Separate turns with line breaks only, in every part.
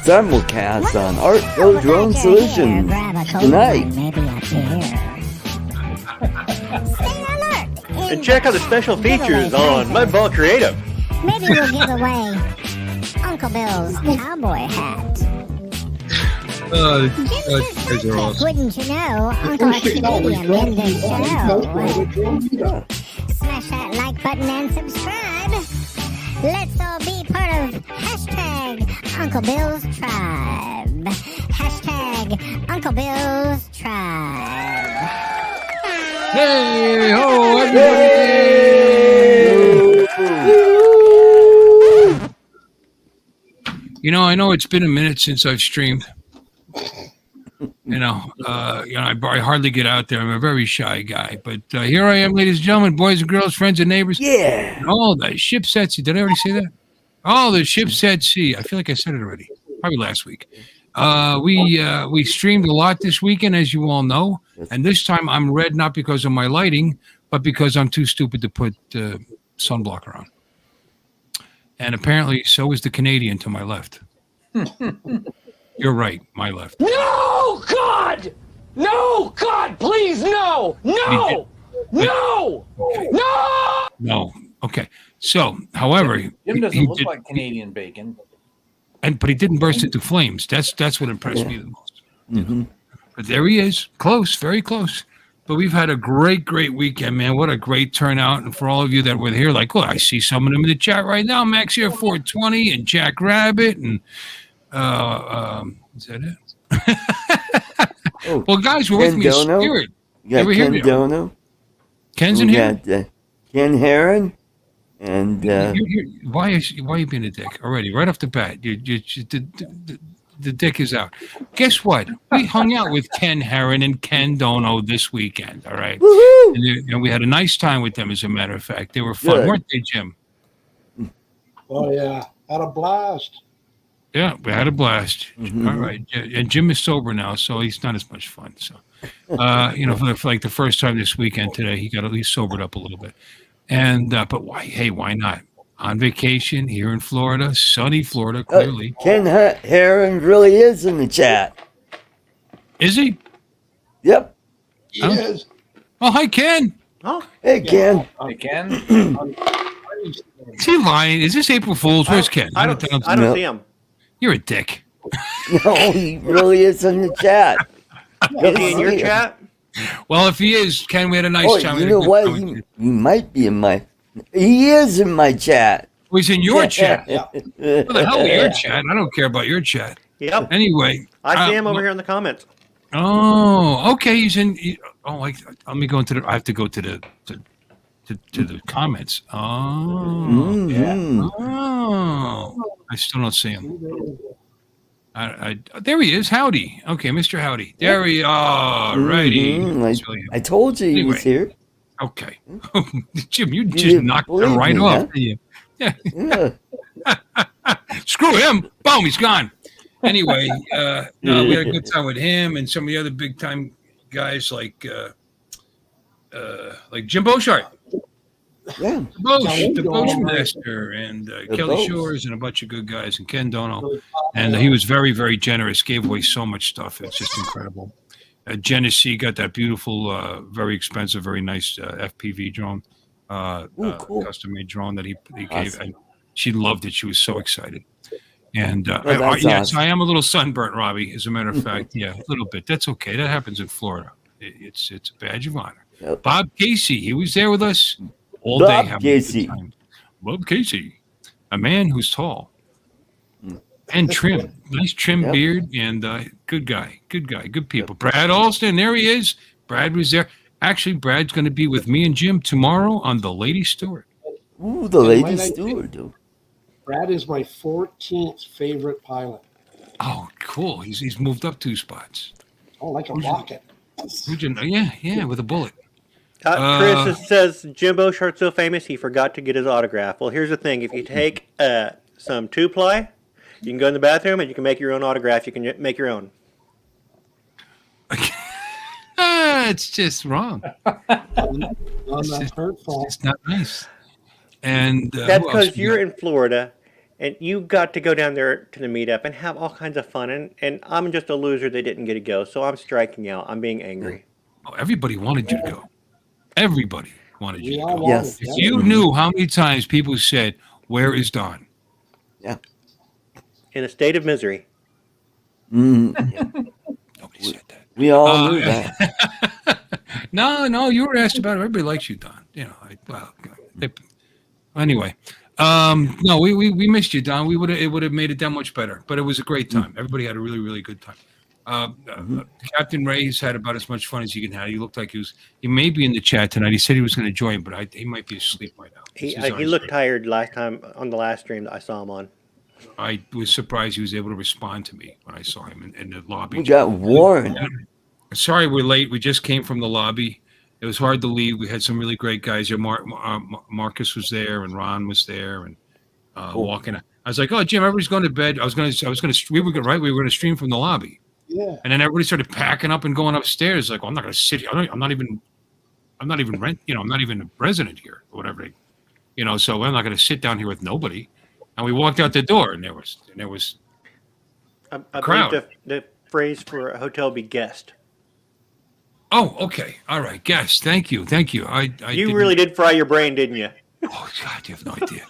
simulcast on ArtCo Drone Solutions tonight.
And check out the special features on Mudball Creative.
Maybe we'll give away Uncle Bill's cowboy hat.
Guys are awesome.
Wouldn't you know, Uncle Canadian in the show. Smash that like button and subscribe. Let's all be part of hashtag Uncle Bill's Tribe. Hashtag Uncle Bill's Tribe.
Hey, ho, everybody! I know it's been a minute since I've streamed. I hardly get out there. I'm a very shy guy. But here I am, ladies and gentlemen, boys and girls, friends and neighbors.
Yeah.
Oh, the ship set C. Did I already say that? Oh, the ship set C. I feel like I said it already. Probably last week. We streamed a lot this weekend, as you all know. And this time I'm red not because of my lighting, but because I'm too stupid to put sunblocker on. And apparently so is the Canadian to my left. You're right, my left.
No, God! No, God, please, no! No! No!
Okay.
No!
No. Okay. So, however,
Jim doesn't look like Canadian bacon.
But he didn't burst into flames. That's what impressed me the most.
Mm-hmm.
But there he is. Close, very close. But we've had a great weekend, man. What a great turnout. And for all of you that were here, I see some of them in the chat right now. Max here, 420, and Jack Rabbit, and is that it? Well, guys, we're with me in spirit.
You got Ken Dono.
Ken's in here.
Got Ken Heron. And
why are you being a dick already? Right off the bat, the dick is out. Guess what? We hung out with Ken Heron and Ken Dono this weekend. All right, and we had a nice time with them. As a matter of fact, they were fun, weren't they, Jim?
Oh yeah, had a blast.
Yeah, we had a blast. Mm-hmm. All right, and Jim is sober now, so he's not as much fun. So, for like the first time this weekend today, he got at least sobered up a little bit. And but why? Hey, why not? On vacation here in Florida, sunny Florida, clearly.
Ken Heron really is in the chat.
Is he?
Yep.
He is.
Oh, hi, Ken.
Oh,
hey, Ken.
Hi, Ken.
Is he lying? Is this April Fool's? Where's Ken?
I don't see him.
You're a dick.
No, he really is in the chat.
Is he in your chat?
Well, if he is, Ken, we had a nice time.
You know what? He might be in my... He is in my chat.
Oh, he's in your chat.
Yeah.
What the hell with your chat? I don't care about your chat.
Yep.
Anyway.
I see him over here in the comments.
Oh, okay. He's in... let me go into the... I have to go to the comments. Oh.
Mm-hmm.
Oh. I still don't see him. There he is. Howdy. Okay, Mr. Howdy. There he is. Righty.
Mm-hmm. I told you he was here.
Okay. Jim, you just knocked him right off. Huh? Yeah. Screw him. Boom, he's gone. Anyway, we had a good time with him and some of the other big time guys like Jim Beauchart.
Yeah.
The Bosch Master and Kelly Shores and a bunch of good guys and Ken Dono. And he was very, very generous, gave away so much stuff. It's just incredible. Genesee got that beautiful, very expensive, very nice FPV drone,
cool.
custom-made drone that he gave. And she loved it. She was so excited. And
awesome.
I am a little sunburnt, Robbie, as a matter of fact. Yeah, a little bit. That's okay. That happens in Florida. It's a badge of honor.
Yep.
Bob Casey, he was there with us. All
Bob
day having
Casey.
a good time. Bob Casey, a man who's tall and trim, nice trim beard, and good guy, good people. Brad Alston, there he is. Brad was there. Actually, Brad's going to be with me and Jim tomorrow on the Lady Stewart.
Ooh, the Lady Stewart, dude.
Brad is my 14th favorite pilot.
Oh, cool. He's moved up 2 spots.
Oh, like a rocket.
Yeah, with a bullet.
Chris says Jim Beauchart's so famous he forgot to get his autograph. Well, here's the thing: if you take some 2-ply, you can go in the bathroom and you can make your own autograph. You can make your own.
It's just wrong.
It's
not nice. And
that's because you're in Florida, And you got to go down there to the meetup and have all kinds of fun. And I'm just a loser that didn't get to go. So I'm striking out. I'm being angry.
Oh, everybody wanted you to go. Everybody wanted you
We
to
all
go.
wanted
Yes.
that.
If you knew how many times people said, "Where is Don?"
Yeah.
In a state of misery.
Mm,
Nobody said that.
we all knew that.
No, you were asked about it. Everybody likes you, Don. You know, anyway. No, we missed you, Don. It would have made it that much better. But it was a great time. Everybody had a really, really good time. Captain Ray's had about as much fun as he can have. He looked like he may be in the chat tonight. He said he was going to join, but he might be asleep right now.
He looked tired last time on the last stream that I saw him on.
I was surprised he was able to respond to me when I saw him in the lobby.
We got warned.
Sorry, we're late. We just came from the lobby. It was hard to leave. We had some really great guys. Marcus was there, and Ron was there, and walking. I was like, "Oh, Jim, everybody's going to bed." We were going to stream from the lobby.
Yeah.
And then everybody started packing up and going upstairs. Like, well, I'm not going to sit here. I'm not even rent. I'm not even a resident here or whatever. So I'm not going to sit down here with nobody. And we walked out the door, and there was
I
crowd.
believe the phrase for a hotel be guest.
Oh, okay, all right, guess. Thank you.
You really did fry your brain, didn't you?
Oh God, you have no idea.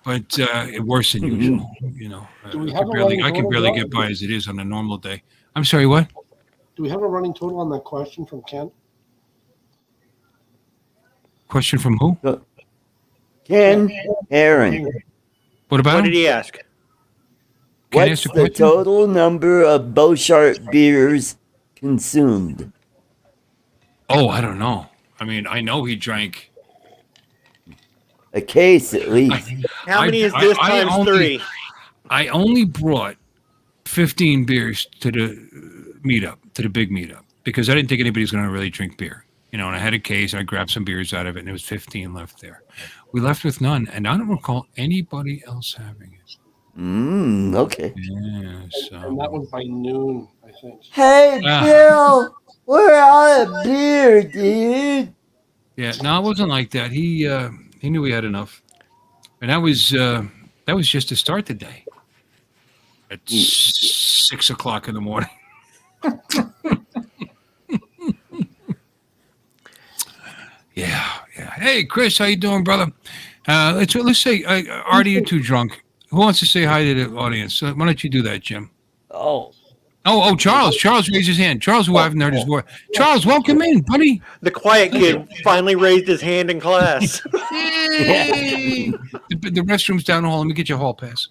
But worse than usual.
Do we
I
have
can
a
barely
running total?
get by as it is on a normal day. I'm sorry, what?
Do we have a running total on that question from Ken?
Question from who?
Ken Aaron,
What about
What
him?
did he ask?
Can I
what's
ask a
the
question?
total number of Beauchart beers consumed?
Oh, I don't know. I mean, I know he drank.
A case at least.
How many is this times
only-
3?
I only brought 15 beers to the big meetup, because I didn't think anybody was going to really drink beer. And I had a case, I grabbed some beers out of it, and there was 15 left there. We left with none, and I don't recall anybody else having it.
Okay.
Yeah, so.
And that was by noon, I think.
Hey, Bill, we're out of beer, dude.
Yeah, no, it wasn't like that. He knew he had enough, and that was just to start the day at 6 o'clock in the morning. Yeah. Hey, Chris, how you doing, brother? Let's say, Artie, you're too drunk. Who wants to say hi to the audience? Why don't you do that, Jim?
Oh.
Oh, Charles. Charles raised his hand. Charles, who I haven't heard his voice. Charles, welcome in, buddy.
The quiet kid finally raised his hand in class.
Yay! The restroom's down the hall. Let me get your hall pass.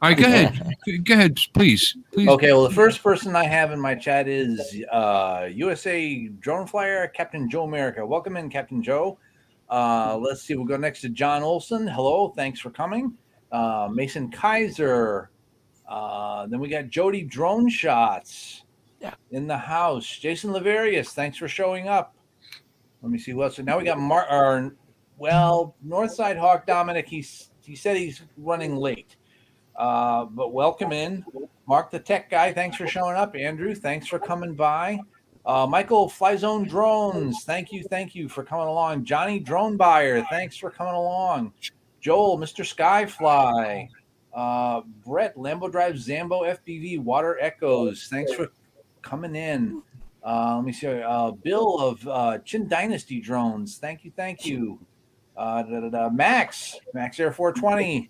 All right, go ahead. Go ahead, please.
Okay, well, the first person I have in my chat is USA Drone Flyer, Captain Joe America. Welcome in, Captain Joe. Let's see, we'll go next to John Olson. Hello, thanks for coming. Mason Kaiser. Then we got Jody Drone Shots in the house. Jason Laverius, thanks for showing up. Let me see what else. So now we got Northside Hawk Dominic. He said he's running late. But welcome in. Mark the Tech Guy, thanks for showing up. Andrew, thanks for coming by. Michael Flyzone Drones, thank you for coming along. Johnny Drone Buyer, thanks for coming along. Joel, Mr. Skyfly. Brett, Lambo Drive, Zambo, FPV, Water Echoes, thanks for coming in. Let me see. Bill of Chin Dynasty Drones, thank you. Max Air 420,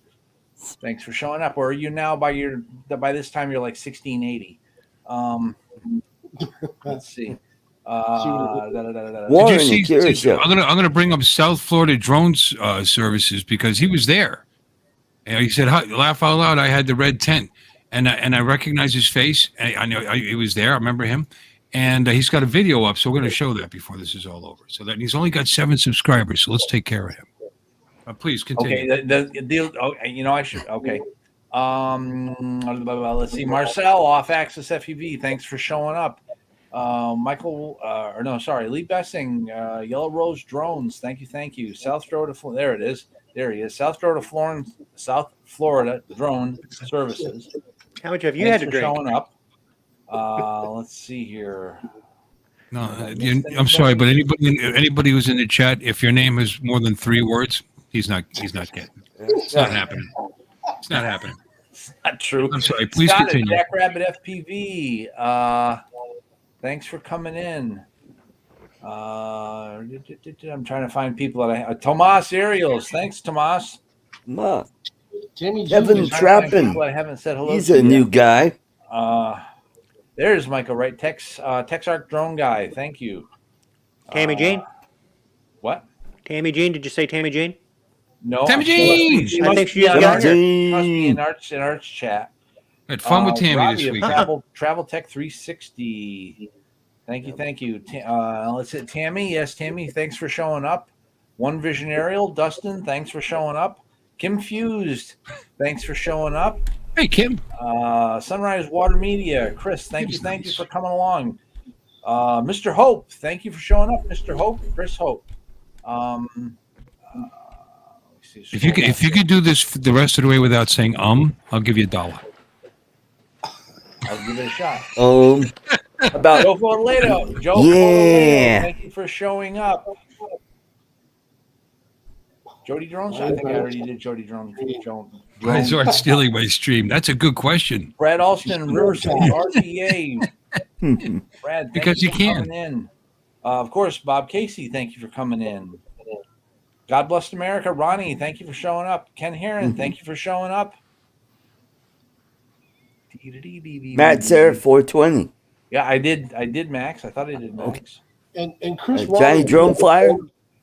thanks for showing up. Or are you now by this time you're like 1680? Let's see.
Warren,
Did you see, I'm gonna bring up South Florida Drones Services, because he was there. And he said, "Laugh out loud." I had the red tent, and I recognized his face. I know he was there. I remember him, and he's got a video up. So we're going to show that before this is all over. So that he's only got 7 subscribers. So let's take care of him. Please continue.
Okay, the deal. Okay, I should. Okay. Let's see. Marcel off Axis FEV. Thanks for showing up. Michael, Lee Bessing, Yellow Rose Drones. Thank you. South Florida. There it is. There he is. South Florida Drone Services.
How much have you had to drink?
Showing up. Let's see here.
No, I'm sorry, but anybody who's in the chat, if your name is more than 3 words, he's not getting. It's not happening. It's not happening.
Not true.
I'm sorry. Please
Scott
continue.
at Jackrabbit FPV. Thanks for coming in. I'm trying to find people that Tomas Ariels. Thanks, Tomas.
Ma,
Timmy
Kevin
Jr.
Trying to find
Trappin.
people I haven't said hello
He's
to
a
yet.
new guy.
There's Michael, right? TexArc Drone Guy. Thank you.
Tammy Jean?
What?
Tammy Jean? Did you say Tammy Jean?
No.
Tammy
She
Jean!
I
must
think
be
she just
on
got
Arts-
here.
must be in Arts chat.
Had fun with Tammy
Robbie
this
of
week.
Travel Tech 360. Thank you. Let's hit Tammy. Yes, Tammy. Thanks for showing up. One Vision Aerial. Dustin. Thanks for showing up. Kim Fused. Thanks for showing up.
Hey, Kim.
Sunrise Water Media. Chris. Thank you
Nice.
for coming along. Mr. Hope. Thank you for showing up, Mr. Hope. Chris Hope.
If you could do this the rest of the way without saying I'll give you $1.
I'll give it a shot.
About
Joe Forledo. Joe
Yeah.
Forledo, thank you for showing up. Jody Drones? I think I already did Jody Drones.
Why is Art stealing my stream? That's a good question.
Brad Alston, Riverside, RPA. Brad,
Because you
for
can.
coming in. Of course, Bob Casey, thank you for coming in. God bless America. Ronnie, thank you for showing up. Ken Heron, thank you for showing up.
Matt Sarah 420.
Yeah, I did Max. I thought I did Max.
And Chris
Johnny
Rodden-
Drone Flyer.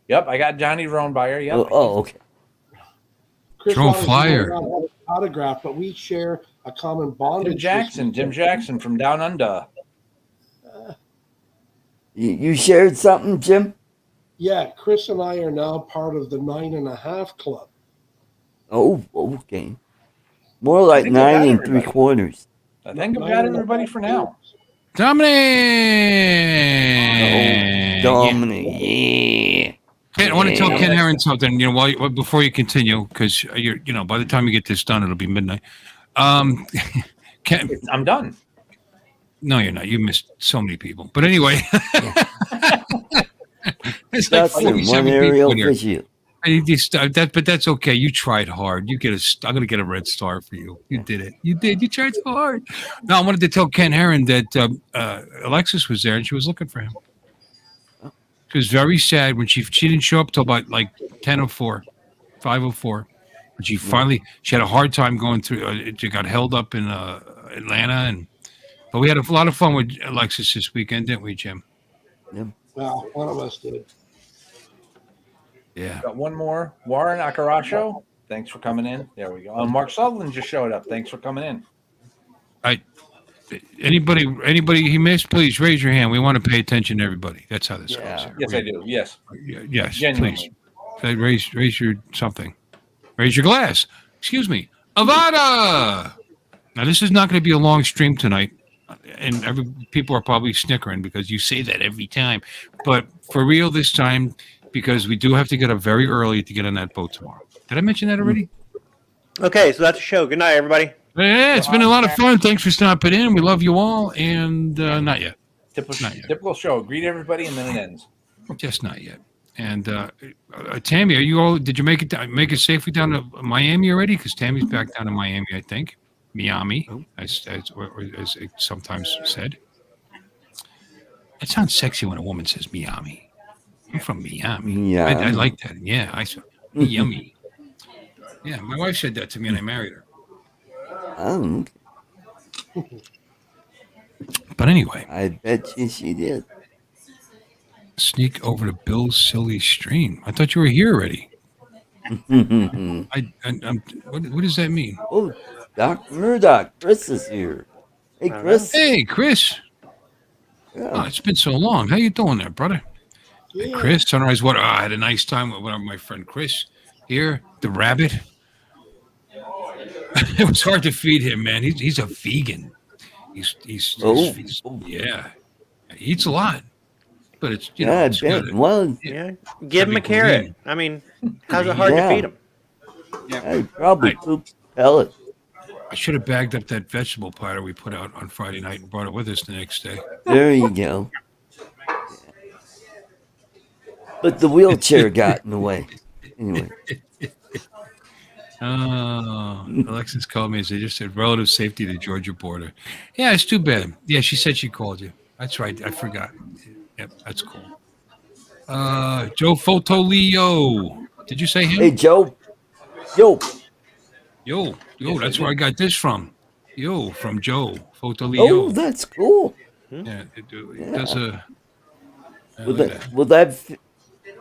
Yep, I got Johnny Drone Buyer. Yep.
Okay.
Chris
Drone
Rodden
Flyer.
does not have an autograph, but we share a common bondage.
Tim Jackson from Down Under.
You shared something, Jim?
Yeah, Chris and I are now part of the 9.5 Club.
Oh, okay. More like
think I got
9
everybody.
3/4.
I think I've got everybody for now.
Dominic!
Dominic, yeah.
Ken, I want to tell Ken Heron something. Before you continue, because by the time you get this done, it'll be midnight. Ken,
I'm done.
no, you're not. You missed so many people. But anyway, it's like
That's in
47
one
people
aerial
in here.
visual.
But that's okay. You tried hard. I'm gonna get a red star for you. You did it. You did. You tried so hard. No, I wanted to tell Ken Heron that Alexis was there and she was looking for him. She was very sad when she didn't show up till about like 10:04, 5:04. But she had a hard time going through. She got held up in Atlanta, but we had a lot of fun with Alexis this weekend, didn't we, Jim?
Well, one of us did.
Yeah.
Got one more. Warren Akaracho. Thanks for coming in. There we go. Mark Sutherland just showed up. Thanks for coming in.
Anybody he missed, please raise your hand. We want to pay attention to everybody. That's how this goes. Here.
Yes, I do. Yes.
Yes,
Genuinely.
please. Raise your something. Raise your glass. Excuse me. Avada! Now, this is not going to be a long stream tonight. And people are probably snickering because you say that every time. But for real this time, because we do have to get up very early to get on that boat tomorrow. Did I mention that already?
Okay, so that's the show. Good night, everybody.
Yeah, it's been a lot of fun. Thanks for stopping in. We love you all. And not yet.
Typical show. Greet everybody and then it ends.
Just not yet. And Tammy, are you all? Did you make it safely down to Miami already? Because Tammy's back down to Miami, I think. Miami, as it's sometimes said. It sounds sexy when a woman says Miami. I'm from Miami.
Yeah.
I like that. Yeah, I said yummy. Yeah, my wife said that to me, and I married her. But anyway,
I bet you she did.
sneak over to Bill's silly stream. I thought you were here already. I'm, what does that mean?
Oh, Doc Murdoch, Chris is here. Hey, Chris.
Hey, Chris.
Yeah.
Oh, it's been so long. How you doing there, brother? Hey, Chris, Sunrise Water. I had a nice time with my friend Chris here, the rabbit. It was hard to feed him, man. He's a vegan. He's yeah. He eats a lot, but it's it's good.
Well,
Yeah, give him a carrot. I mean, how's it hard to feed him?
I probably pooped pellet.
I should have bagged up that vegetable platter we put out on Friday night and brought it with us the next day.
There you go. But the wheelchair got in the way. Anyway.
Alexis called me and they just said relative safety to the Georgia border. Yeah, it's too bad. Yeah, she said she called you. That's right. I forgot. Yep, that's cool. Joe Fotolio. Did you say him?
Hey, Joe. Yo.
Yo, that's where I got this from. Yo, from Joe Fotolio.
Oh, that's cool.
Yeah, it does a.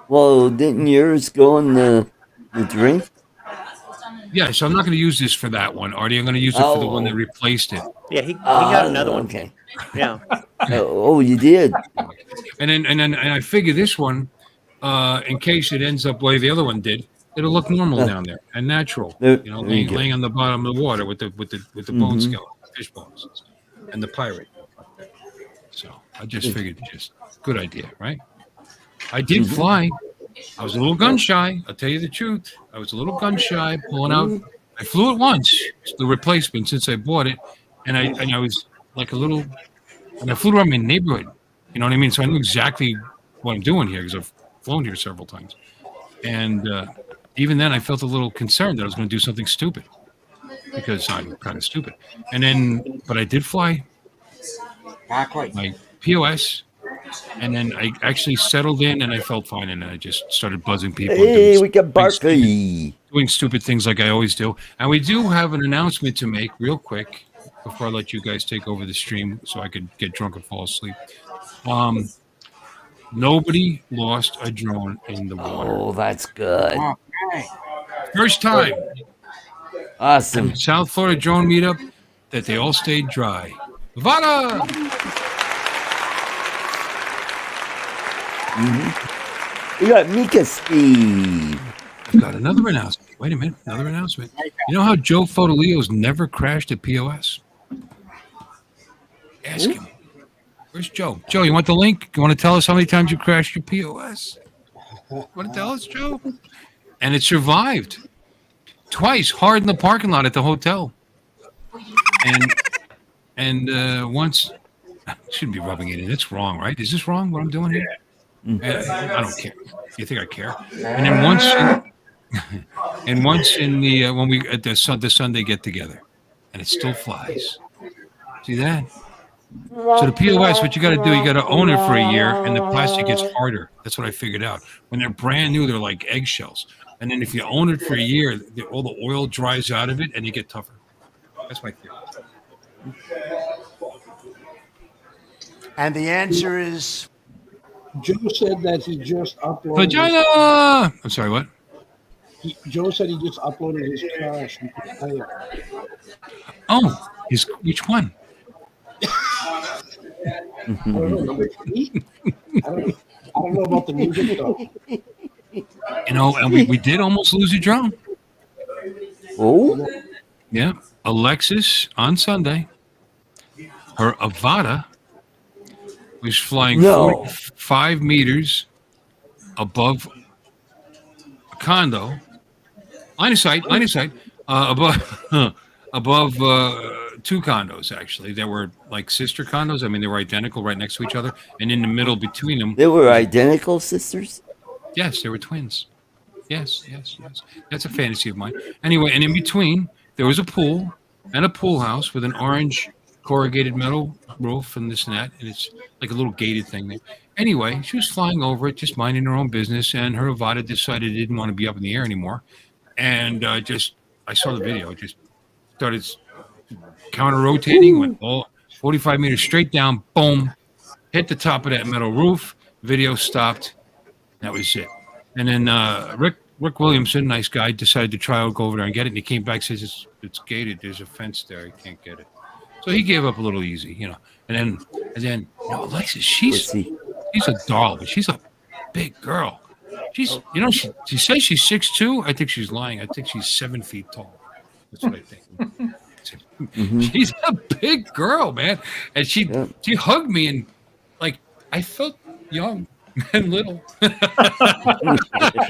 Well, didn't yours go in the drink?
Yeah, so I'm not going to use this for that one, Artie. I'm going to use it for the one that replaced it.
Yeah, he got another one.
Okay.
Yeah.
Oh, you did.
And then I figure this one, in case it ends up the way the other one did, it'll look normal down there and natural. Laying on the bottom of the water with the bone skeleton, fish bones, and the pirate. So I just figured, good idea, right? I did fly. I was a little gun shy. I'll tell you the truth. I was a little gun shy pulling out. I flew it once, the replacement since I bought it, and I was like a little. And I flew around my neighborhood. You know what I mean? So I knew exactly what I'm doing here because I've flown here several times. And even then, I felt a little concerned that I was going to do something stupid because I'm kind of stupid. But I did fly my POS. And then I actually settled in and I felt fine. And I just started buzzing people.
Hey, we got Barkley.
Doing stupid things like I always do. And we do have an announcement to make real quick before I let you guys take over the stream so I could get drunk and fall asleep. Nobody lost a drone in the water.
Oh, that's good.
First time.
Awesome.
South Florida drone meetup that they all stayed dry. Vada!
We got Mika Speed.
I've got another announcement. Wait a minute. Another announcement. You know how Joe Fotolio's never crashed at POS? Ask him. Where's Joe? Joe, you want the link? You want to tell us how many times you crashed your POS? Want to tell us, Joe? And it survived. Twice, hard in the parking lot at the hotel. And once, I shouldn't be rubbing it in. It's wrong, right? Is this wrong, what I'm doing here? I don't care. You think I care? And then once in the when we at the Sunday get together, and it still flies. See that? So the POS, what you got to do, you got to own it for a year, and the plastic gets harder. That's what I figured out. When they're brand new, they're like eggshells, and then if you own it for a year, all the oil dries out of it, and you get tougher. That's my theory.
And the answer is.
Joe said that he just uploaded.
Vagina! I'm sorry, what?
Joe said he just uploaded his crash.
Oh, which one?
I don't know. I don't know about the music though.
You know, and we did almost lose a drone.
Oh?
Yeah. Alexis on Sunday, her Avata was flying 45 meters above a condo. Line of sight, above two condos, actually. They were like sister condos. I mean, they were identical right next to each other. And in the middle between them.
They were identical sisters?
Yes, they were twins. Yes. That's a fantasy of mine. Anyway, and in between, there was a pool and a pool house with an orange corrugated metal roof and this and that. And it's like a little gated thing there. Anyway, she was flying over it, just minding her own business. And her Avata decided it didn't want to be up in the air anymore. And I saw the video. It just started counter-rotating, went all 45 meters straight down, boom, hit the top of that metal roof. Video stopped. That was it. And then Rick Williamson, nice guy, decided to go over there and get it. And he came back, says it's gated. There's a fence there. You can't get it. So he gave up a little easy, you know. And then Alexis, she's a doll, but she's a big girl. She's, she says she's 6'2". I think she's lying. I think she's 7 feet tall. That's what I think. She's a big girl, man. And she hugged me and like I felt young and little. And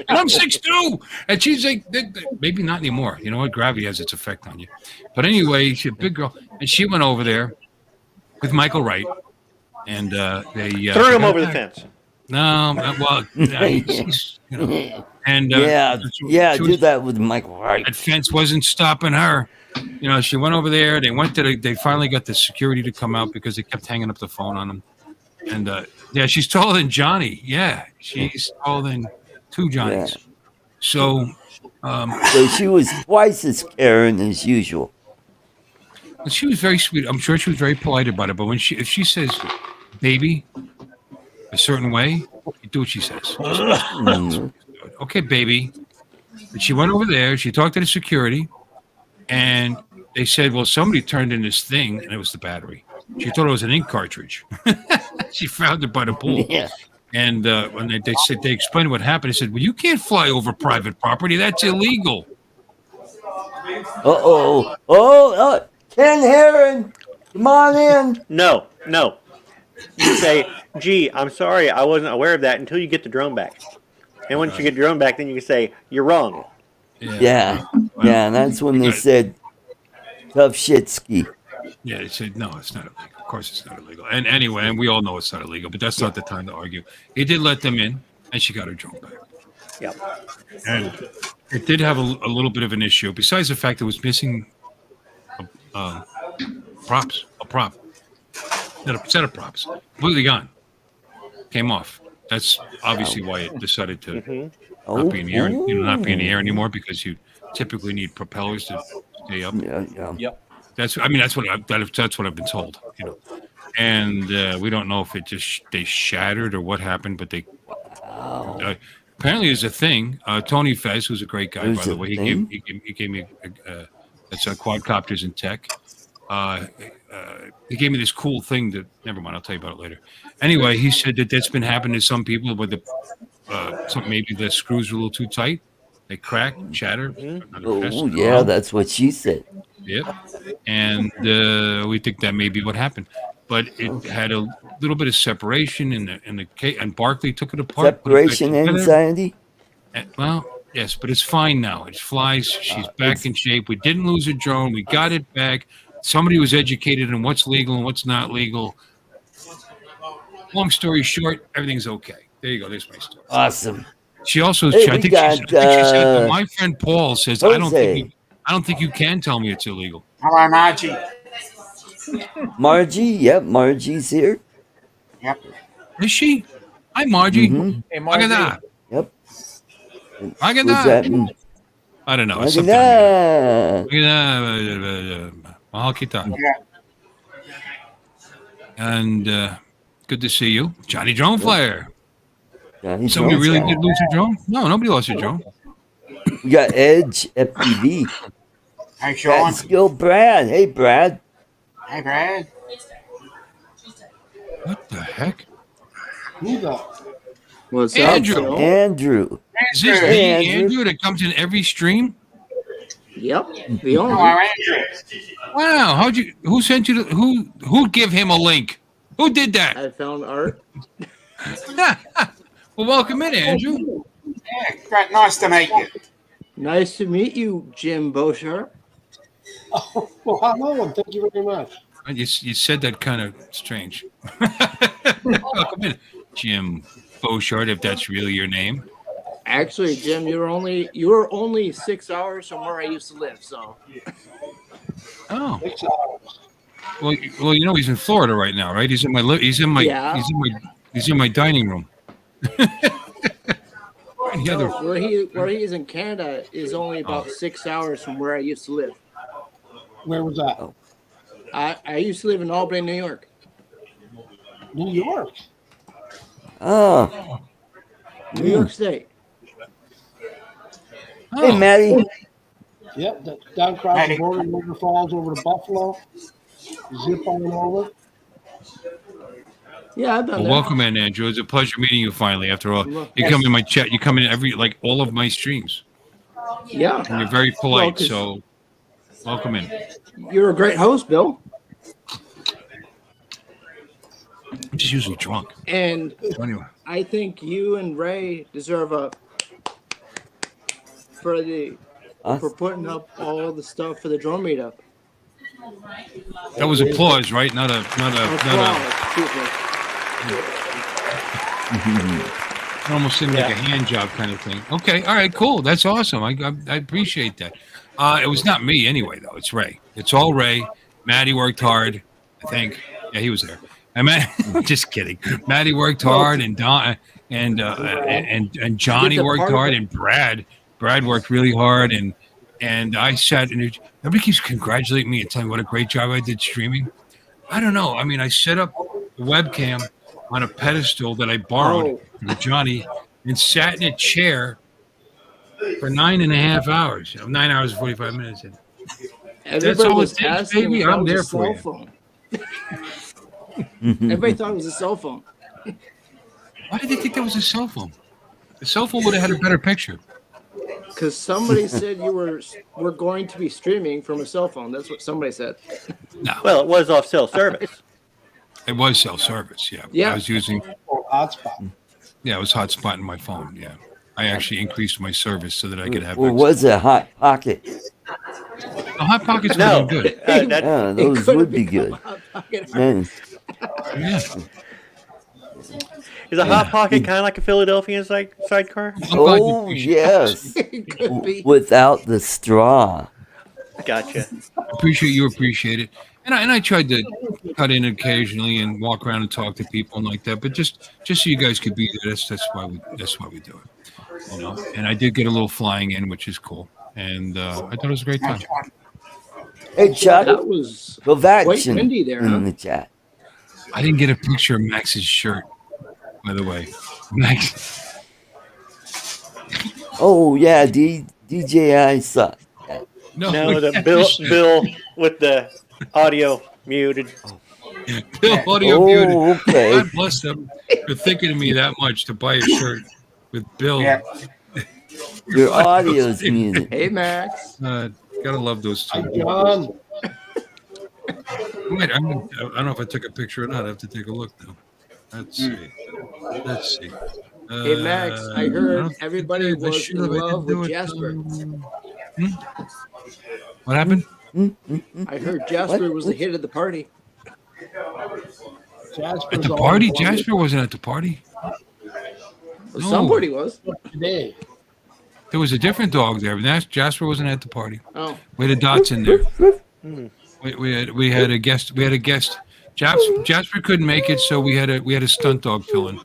I'm 6'2", and she's like, maybe not anymore. You know what? Gravity has its effect on you. But anyway, she's a big girl, and she went over there with Michael Wright, and they
threw him over the fence.
No, well, she's, and
yeah,
she
do
was,
that with Michael Wright.
that fence wasn't stopping her. She went over there. They finally got the security to come out because they kept hanging up the phone on him. And yeah, she's taller than Johnny. Yeah, she's taller than two Johnnies.
Yeah.
So,
So she was twice as caring as usual.
she was very sweet. I'm sure she was very polite about it. But if she says "baby" a certain way, you do what she says. Okay, baby. But she went over there. She talked to the security, and they said, "Well, somebody turned in this thing, and it was the battery." She thought it was an ink cartridge. She found it by the pool.
Yeah.
And when they explained what happened, they said, "Well, you can't fly over private property. That's illegal."
Oh, Ken Herron, come on in.
No. You say, "Gee, I'm sorry, I wasn't aware of that," until you get the drone back. And once you get the drone back, then you can say, "You're wrong."
Yeah, and that's when they said, "Tough shit ski."
Yeah, they said, "No, it's not illegal. Of course, it's not illegal." And anyway, and we all know it's not illegal, but that's not the time to argue. He did let them in, and she got her drone back.
Yep.
And it did have a little bit of an issue, besides the fact it was missing a prop, not a set of props, completely gone, came off. That's obviously why it decided to not be in the air, not be in the air anymore, because you typically need propellers to stay up.
Yeah.
Yep.
That's what I've been told. And we don't know if it just they shattered or what happened, but they apparently there's a thing. Tony Fez, who's a great guy, by the way, he gave me that's quadcopters and tech. He gave me this cool thing that never mind. I'll tell you about it later. Anyway, he said that that's been happening to some people where maybe the screws are a little too tight. They crack, shatter.
Oh, yeah, that's what she said.
Yep. And we think that may be what happened. But it had a little bit of separation and Barkley took it apart.
Separation anxiety?
Well, yes, but it's fine now. It flies. She's back in shape. We didn't lose a drone. We got it back. Somebody was educated on what's legal and what's not legal. Long story short, everything's okay. There you go. There's my story.
Awesome.
She also,
Hey,
I think she said, my friend Paul says,
Jose.
I don't think you can tell me it's illegal.
Hello, Margie.
Margie? Yep, Margie's here.
Yep.
Is she? Hi, Margie.
Hey,
Look at that.
Yep.
Look at
Who's
that.
that?
I don't know.
Look
It's
at
something.
that.
Look at that. Mahal kita. And good to see you. Johnny Drone Flyer.
Johnny
Somebody
Jones.
really did lose a drone? No, nobody lost a drone.
We got Edge, FPV.
Hey, Sean.
Skill Brad. Hey, Brad.
Hey, Brad.
What the heck?
Who the?
What's
Andrew.
up, Phil?
Andrew.
Is this the
Hey,
Andrew that comes in every stream?
Yep, the
Hello,
owner.
Andrew.
Wow. Who sent you who give him a link? Who did that?
I found art.
Well, welcome in, Andrew.
Yeah, great. Nice to meet you.
Nice to meet you, Jim Beauchamp.
Oh, well, hello, and thank you very much.
You said that kind of strange. Welcome in, Jim Beauchard, if that's really your name.
Actually, Jim, you were only 6 hours from where I used to live, so.
Oh. Well, he's in Florida right now, right? He's in my he's in my dining room.
Where he is in Canada is only about 6 hours from where I used to live.
Where was that?
I used to live in Albany, New York.
New York.
Oh.
New York State.
Hey, Maddie.
Yep, down across the border, Niagara Falls, over to Buffalo. Zip on over.
Yeah, I've been
Well,
there.
welcome in, Andrew. It's a pleasure meeting you finally. After all, you come in my chat. You come in all of my streams.
Yeah.
And you're very polite,
'cause
so welcome in.
You're a great host, Bill.
I'm just usually drunk.
And
Anyway.
I think you and Ray deserve for putting up all the stuff for the drone meetup.
That was applause, right? Not a.
Excuse me.
It almost seemed like a hand job kind of thing. Okay, all right, cool. That's awesome. I appreciate that. It was not me anyway, though. It's Ray. It's all Ray. Maddie worked hard, I think. Yeah, he was there. Just kidding. Maddie worked hard, and Don and Johnny worked hard, and Brad worked really hard, and I sat and everybody keeps congratulating me and telling me what a great job I did streaming. I don't know. I mean, I set up the webcam on a pedestal that I borrowed from Johnny and sat in a chair for 9.5 hours. 9 hours and 45 minutes. That's all it takes, baby. I'm there for you.
Everybody thought it was a cell phone.
Why did they think that was a cell phone? The cell phone would have had a better picture.
Because somebody said you were going to be streaming from a cell phone. That's what somebody said.
No.
Well, it was off cell service.
It was cell service, yeah.
Yeah.
I was using
Hotspot.
Yeah, I was hotspotting my phone, yeah. I actually increased my service so that I could have
Or was it Hot Pocket?
The Hot Pockets
No,
were good.
Yeah, those would be good. Man.
Yeah.
Is a Hot Pocket kind of like a Philadelphia sidecar?
Oh, yes.
Could be.
Without the straw.
Gotcha.
Appreciate it. And I tried to cut in occasionally and walk around and talk to people and like that, but just so you guys could be there, that's why we do it. You know. And I did get a little flying in, which is cool. And I thought it was a great time.
Hey, Chuck,
That was
go
quite
vaccine
windy there, huh?
in the chat.
I didn't get a picture of Max's shirt, by the way. Max.
Oh, yeah, DJI suck.
No, the Bill with the audio muted.
Bill audio muted.
Okay.
God bless them for thinking of me that much to buy a shirt with Bill.
Yeah.
Your audio's muted.
Hey, Max.
Gotta love those two.
John.
Wait, I don't know if I took a picture or not. I have to take a look now. Let's see.
Hey, Max, I heard everybody
I
was
should
in
have. I
love
didn't do
with
it.
Jasper.
What happened?
I heard Jasper was the hit of the party.
Jasper's
At the
all
party?
on
Jasper wasn't at the party. No.
Somebody was.
today.
There was a different dog there, but Jasper wasn't at the party.
Oh,
We had a Dotson there. We had a guest. We had a guest. Jasper couldn't make it, so we had a stunt dog fill in.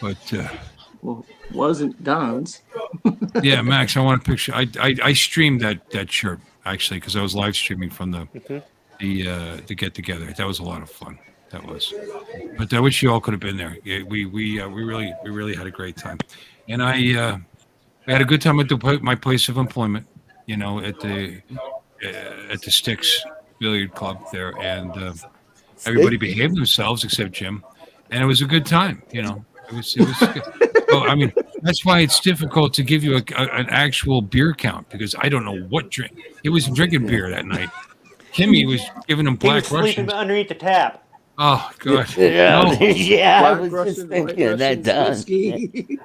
But
well, wasn't Don's.
yeah, Max, I want a picture. I streamed that shirt actually because I was live streaming from the get together. That was a lot of fun. That was. But I wish you all could have been there. Yeah, we really had a great time, and I had a good time at my place of employment. You know, at the Sticks Billiard Club there, and everybody behaved themselves except Jim, and it was a good time. You know, it was good. Well, I mean, that's why it's difficult to give you an actual beer count because I don't know what drink. He was drinking beer that night. Kimmy was giving him
He was
Black
sleeping
Russians.
underneath the tap.
Oh God!
Yeah,
No.
yeah, I
Black
was
Russian,
just
White
thinking of that
Russians,
done.
whiskey.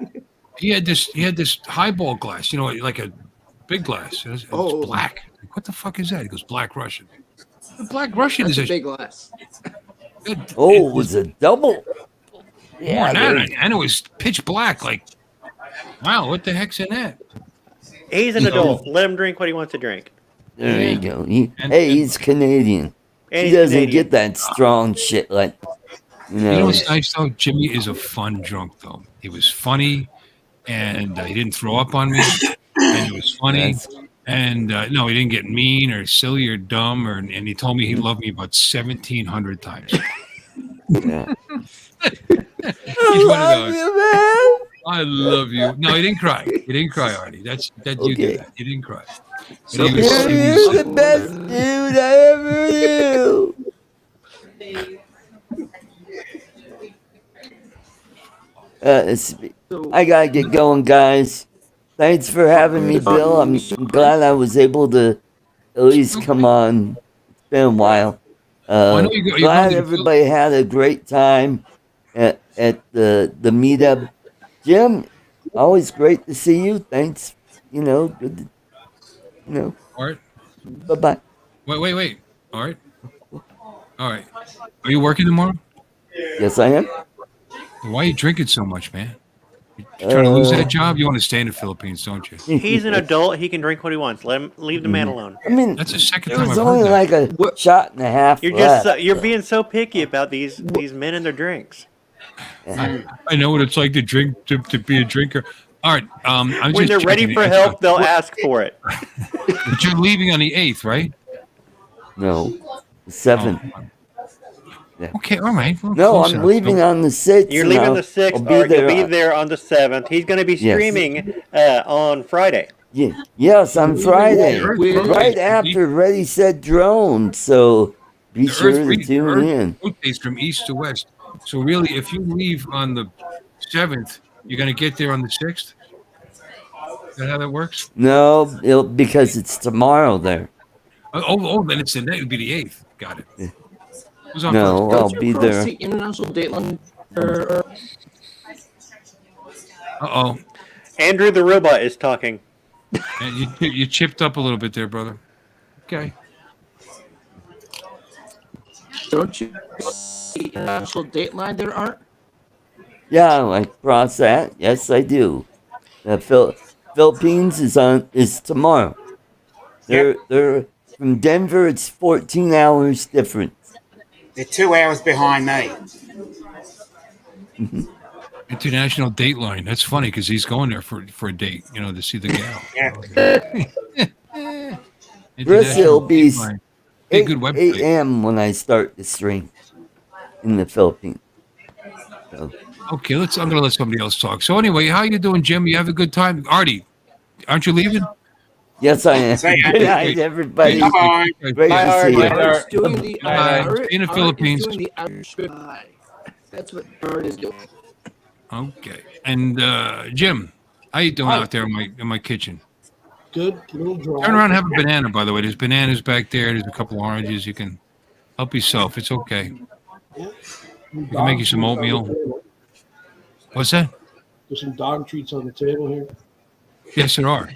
He had this highball glass, you know, like a big glass. It's black. Like, what the fuck is that? He goes, Black Russian. The Black Russian
That's
is
a big glass.
Oh, it was a double. Yeah,
and it was pitch black. Like, wow, what the heck's in that?
He's an adult. Let him drink what he wants to drink.
there you go.
And-
He's Canadian.
And
He
he's
doesn't
Canadian.
get that strong shit like,
You know what's nice though? Jimmy is a fun drunk though. He was funny, and he didn't throw up on me, and it was funny.
That's-
And no, he didn't get mean or silly or dumb, and he told me he loved me about 1,700 times.
Yeah.
He's one of those.
you, man.
I love you. No, he didn't cry. He didn't cry, Artie. That you
Okay.
did that. He didn't cry.
So
And he was- he was-
You're the best dude I ever knew. I gotta get going, guys. Thanks for having me, Bill. I'm glad I was able to at least come on. It's been a while.
I know you're
Glad
going to-
everybody had a great time at the meetup. Jim, always great to see you. Thanks. You know, good. To,
Art,
bye bye.
wait. Art, All right. Are you working tomorrow?
Yes, I am.
Why are you drinking so much, man? You trying to lose that job? You want to stay in the Philippines, don't you?
He's an adult. He can drink what he wants. Leave the man alone.
I mean,
That's the second
there
time
was
I've
only
heard
like a shot and a half
You're
left.
just you're being so picky about these men and their drinks.
I know what it's like to drink to be a drinker. All right. I'm
When
just
they're ready
checking
for
it.
help, they'll ask for it.
But you're leaving on the 8th, right?
No, the 7th.
Okay, all right. Well,
No,
close
I'm
enough.
leaving on the 6th.
You're
and
leaving
I'll-
the 6th,
I'll be
or
there.
you'll be there on the 7th. He's going to be
Yes.
streaming on Friday.
Yes, on Friday,
Earth
right
rotates
after Ready Set Drone. So be
The
sure to
Earth
tune in.
rotates from east to west. So really, if you leave on the 7th, you're going to get there on the 6th? Is that how that works?
No, because it's tomorrow there.
Then it's it would be the 8th. Got it. Who's on
No,
first?
I'll be there.
The international dateline.
Uh-oh.
Andrew the robot is talking.
You chipped up a little bit there, brother. Okay.
Don't you see the international dateline there, Art?
Yeah, I cross that. Yes, I do. The Philippines is tomorrow. They're from Denver. It's 14 hours difference.
They're 2 hours behind me.
International Dateline. That's funny because he's going there for a date, to see the gal.
Yeah.
Chris, it'll be
Dateline. Hey, good
8
website.
a.m. when I start the stream in the Philippines. So,
Okay, I'm gonna let somebody else talk. So anyway, how you doing, Jim? You have a good time? Artie, aren't you leaving?
yes, I am.
Say
Good night, everybody.
Bye.
Great to see you.
Art's doing the
Bye.
Art-
In the
Art
Philippines.
is doing the Irish goodbye. That's what Art is doing.
Okay. And Jim, how you doing out there in my kitchen?
Good, little dry.
Turn around and have a banana, by the way. There's bananas back there. There's a couple oranges. You can help yourself. It's okay. We can make you some oatmeal. What's that?
There's some dog treats on the table here.
Yes, there are.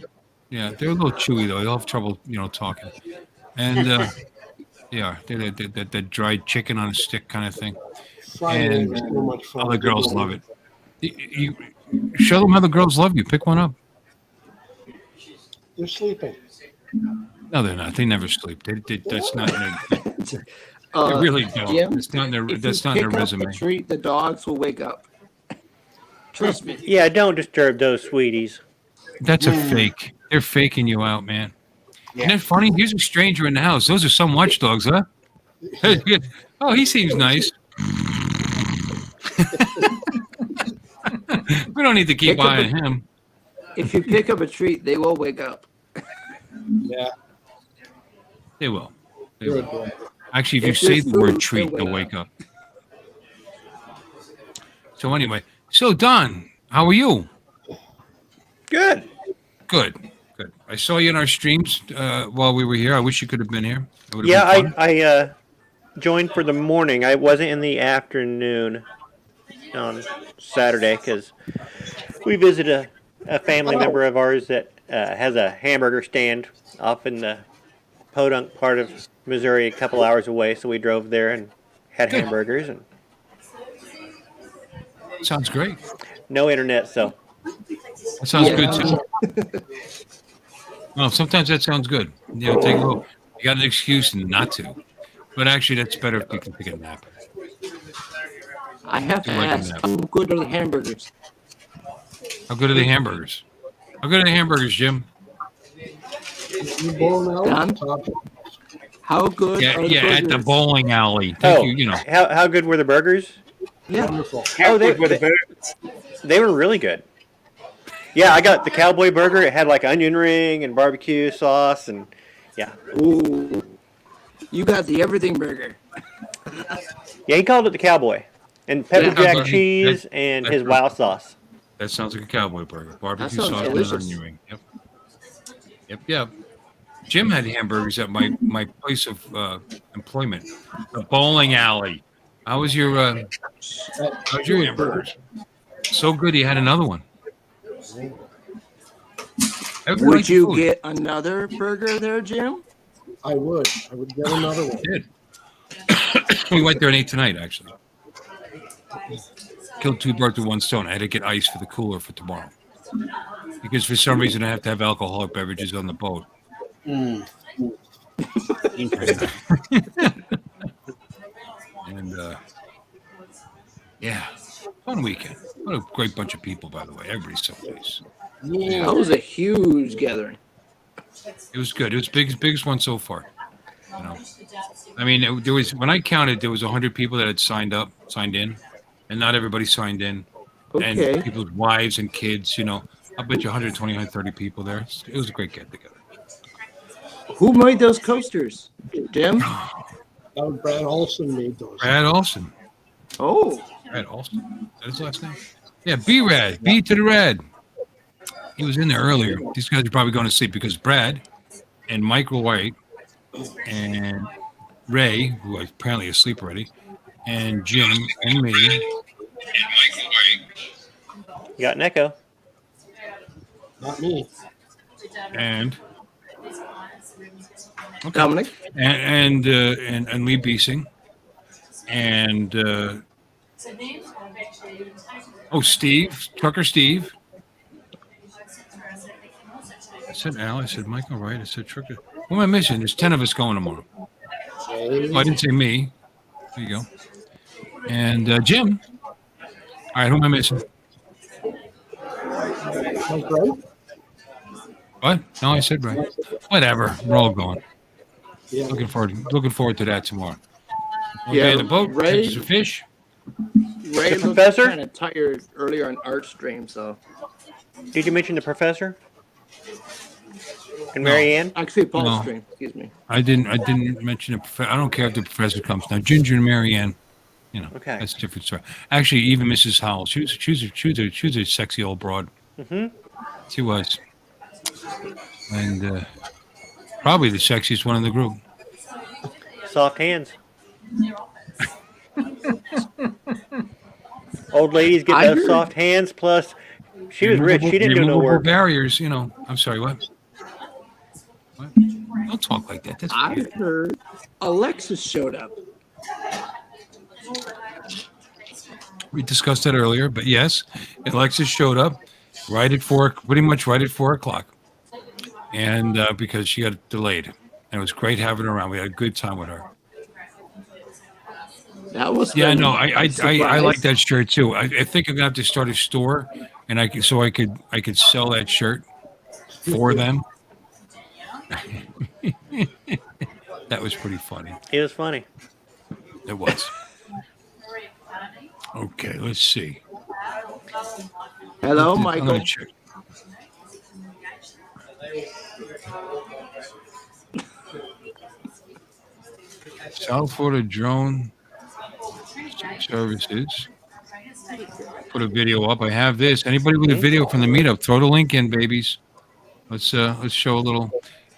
Yeah, they're a little chewy though. They'll have trouble, talking. And yeah, they're that dried chicken on a stick kind of thing.
Friday
And
is so much fun.
all the girls love it. You show them how the girls love you. Pick one up.
They're sleeping.
No, they're not. They never sleep. That's not. They really don't.
Jim,
It's not in their.
if
That's
you
not in their
pick up
resume.
a treat, the dogs will wake up. Trust me.
Yeah, don't disturb those sweeties.
That's a fake. They're faking you out, man. Isn't that funny? Here's a stranger in the house. Those are some watchdogs, huh? Oh, he seems nice. We don't need to keep
Pick up
eyeing him.
If you pick up a treat, they will wake up.
Yeah.
They will. They
Good
will.
boy.
Actually, if you
If
say
there's
the word
food,
treat,
they'll
they'll
wake
wake up. So anyway, Don, how are you?
Good.
Good. I saw you in our streams while we were here. I wish you could have been here. It would have
Yeah,
been fun.
I joined for the morning. I wasn't in the afternoon on Saturday because we visited a family member of ours that has a hamburger stand off in the Podunk part of Missouri, a couple hours away. So we drove there and had
Good.
hamburgers and
Sounds great.
no internet. So
That sounds good too. Well, sometimes that sounds good. Take a look. You got an excuse not to, but actually, that's better if you can take a nap.
I have to
Do like a
ask,
nap.
how good are the hamburgers?
How good are the hamburgers? How good are the hamburgers, Jim?
You bowling out?
Done.
Top.
How good
Yeah,
are the
at the
burgers?
bowling alley. Thank you.
how good were the burgers?
Yeah.
Wonderful.
How
Oh,
good were the birds?
They were really good. Yeah, I got the cowboy burger. It had like onion ring and barbecue sauce and yeah.
Ooh. You got the everything burger.
Yeah, he called it the cowboy. And pepper
Yeah.
jack cheese and his wild sauce.
That sounds like a cowboy burger. Barbecue
sounds
sauce and an
delicious.
onion ring. Yep. Jim had hamburgers at my place of employment, the bowling alley. How's your hamburgers? So good, he had another one. Everybody
Would
likes
you
food.
get another burger there, Jim?
I would get another one.
Did. We went there and ate tonight, actually. Killed two birds with one stone. I had to get ice for the cooler for tomorrow. Because for some reason I have to have alcoholic beverages on the boat.
Mm.
And yeah, fun weekend. What a great bunch of people, by the way. Everybody's so nice.
Yeah, that was a huge gathering.
It was good. It was biggest one so far. You know, I mean, there was when I counted, there was 100 people that had signed in, and not everybody signed in.
Okay.
And people's wives and kids. You know, I bet you 120, 130 people there. It was a great get together.
Who made those coasters? Jim?
That was Brad Olson made those.
Brad Olson.
Oh.
Brad Olson. Is that his last name? Yeah, B-Rad. B to the Red. He was in there earlier. These guys are probably going to sleep because Brad and Michael White and Ray, who is apparently asleep already, and Jim and me. And Michael White.
You got an echo.
Not me.
And
Dominic.
And Lee Beesing. And Steve, Trucker Steve. I said Al, I said Michael Wright, I said Trucker. Who am I missing? There's 10 of us going tomorrow. Oh, I didn't say me. There you go. And Jim. All right, who am I missing? What? No, I said right. Whatever. We're all going.
Yeah.
Looking forward to that tomorrow.
Yeah,
the boat.
Ray-
Catch some fish.
Ray
The
looked
professor?
kind of tired earlier on art stream, so.
Did you mention the professor? And Mary Ann?
Actually, Paul's
No.
stream. Excuse me.
I didn't mention the professor. I don't care if the professor comes now. Ginger and Mary Ann, you know,
Okay.
that's a different story. Actually, even Mrs. Howell, she was a sexy old broad.
Mm-hmm.
She was, and probably the sexiest one in the group.
Soft hands. Old ladies get
I
those
heard-
soft hands. Plus, she was rich. She didn't do no
Removable
work.
barriers, you know. I'm sorry, what? What? Don't talk like that. That's
I
weird.
heard Alexis showed up.
We discussed that earlier, but yes, Alexis showed up pretty much right at 4:00, and because she got delayed, and it was great having her around. We had a good time with her.
That was
Yeah,
fun.
no, I
Surprise.
like that shirt too. I think I'm gonna have to start a store, and I could sell that shirt for them. That was pretty funny.
It was funny.
It was. Okay, let's see.
Hello,
I'm
Michael.
gonna check. South Florida Drone Services. Put a video up. I have this. Anybody with a video from the meetup, throw the link in, babies. Let's show a little.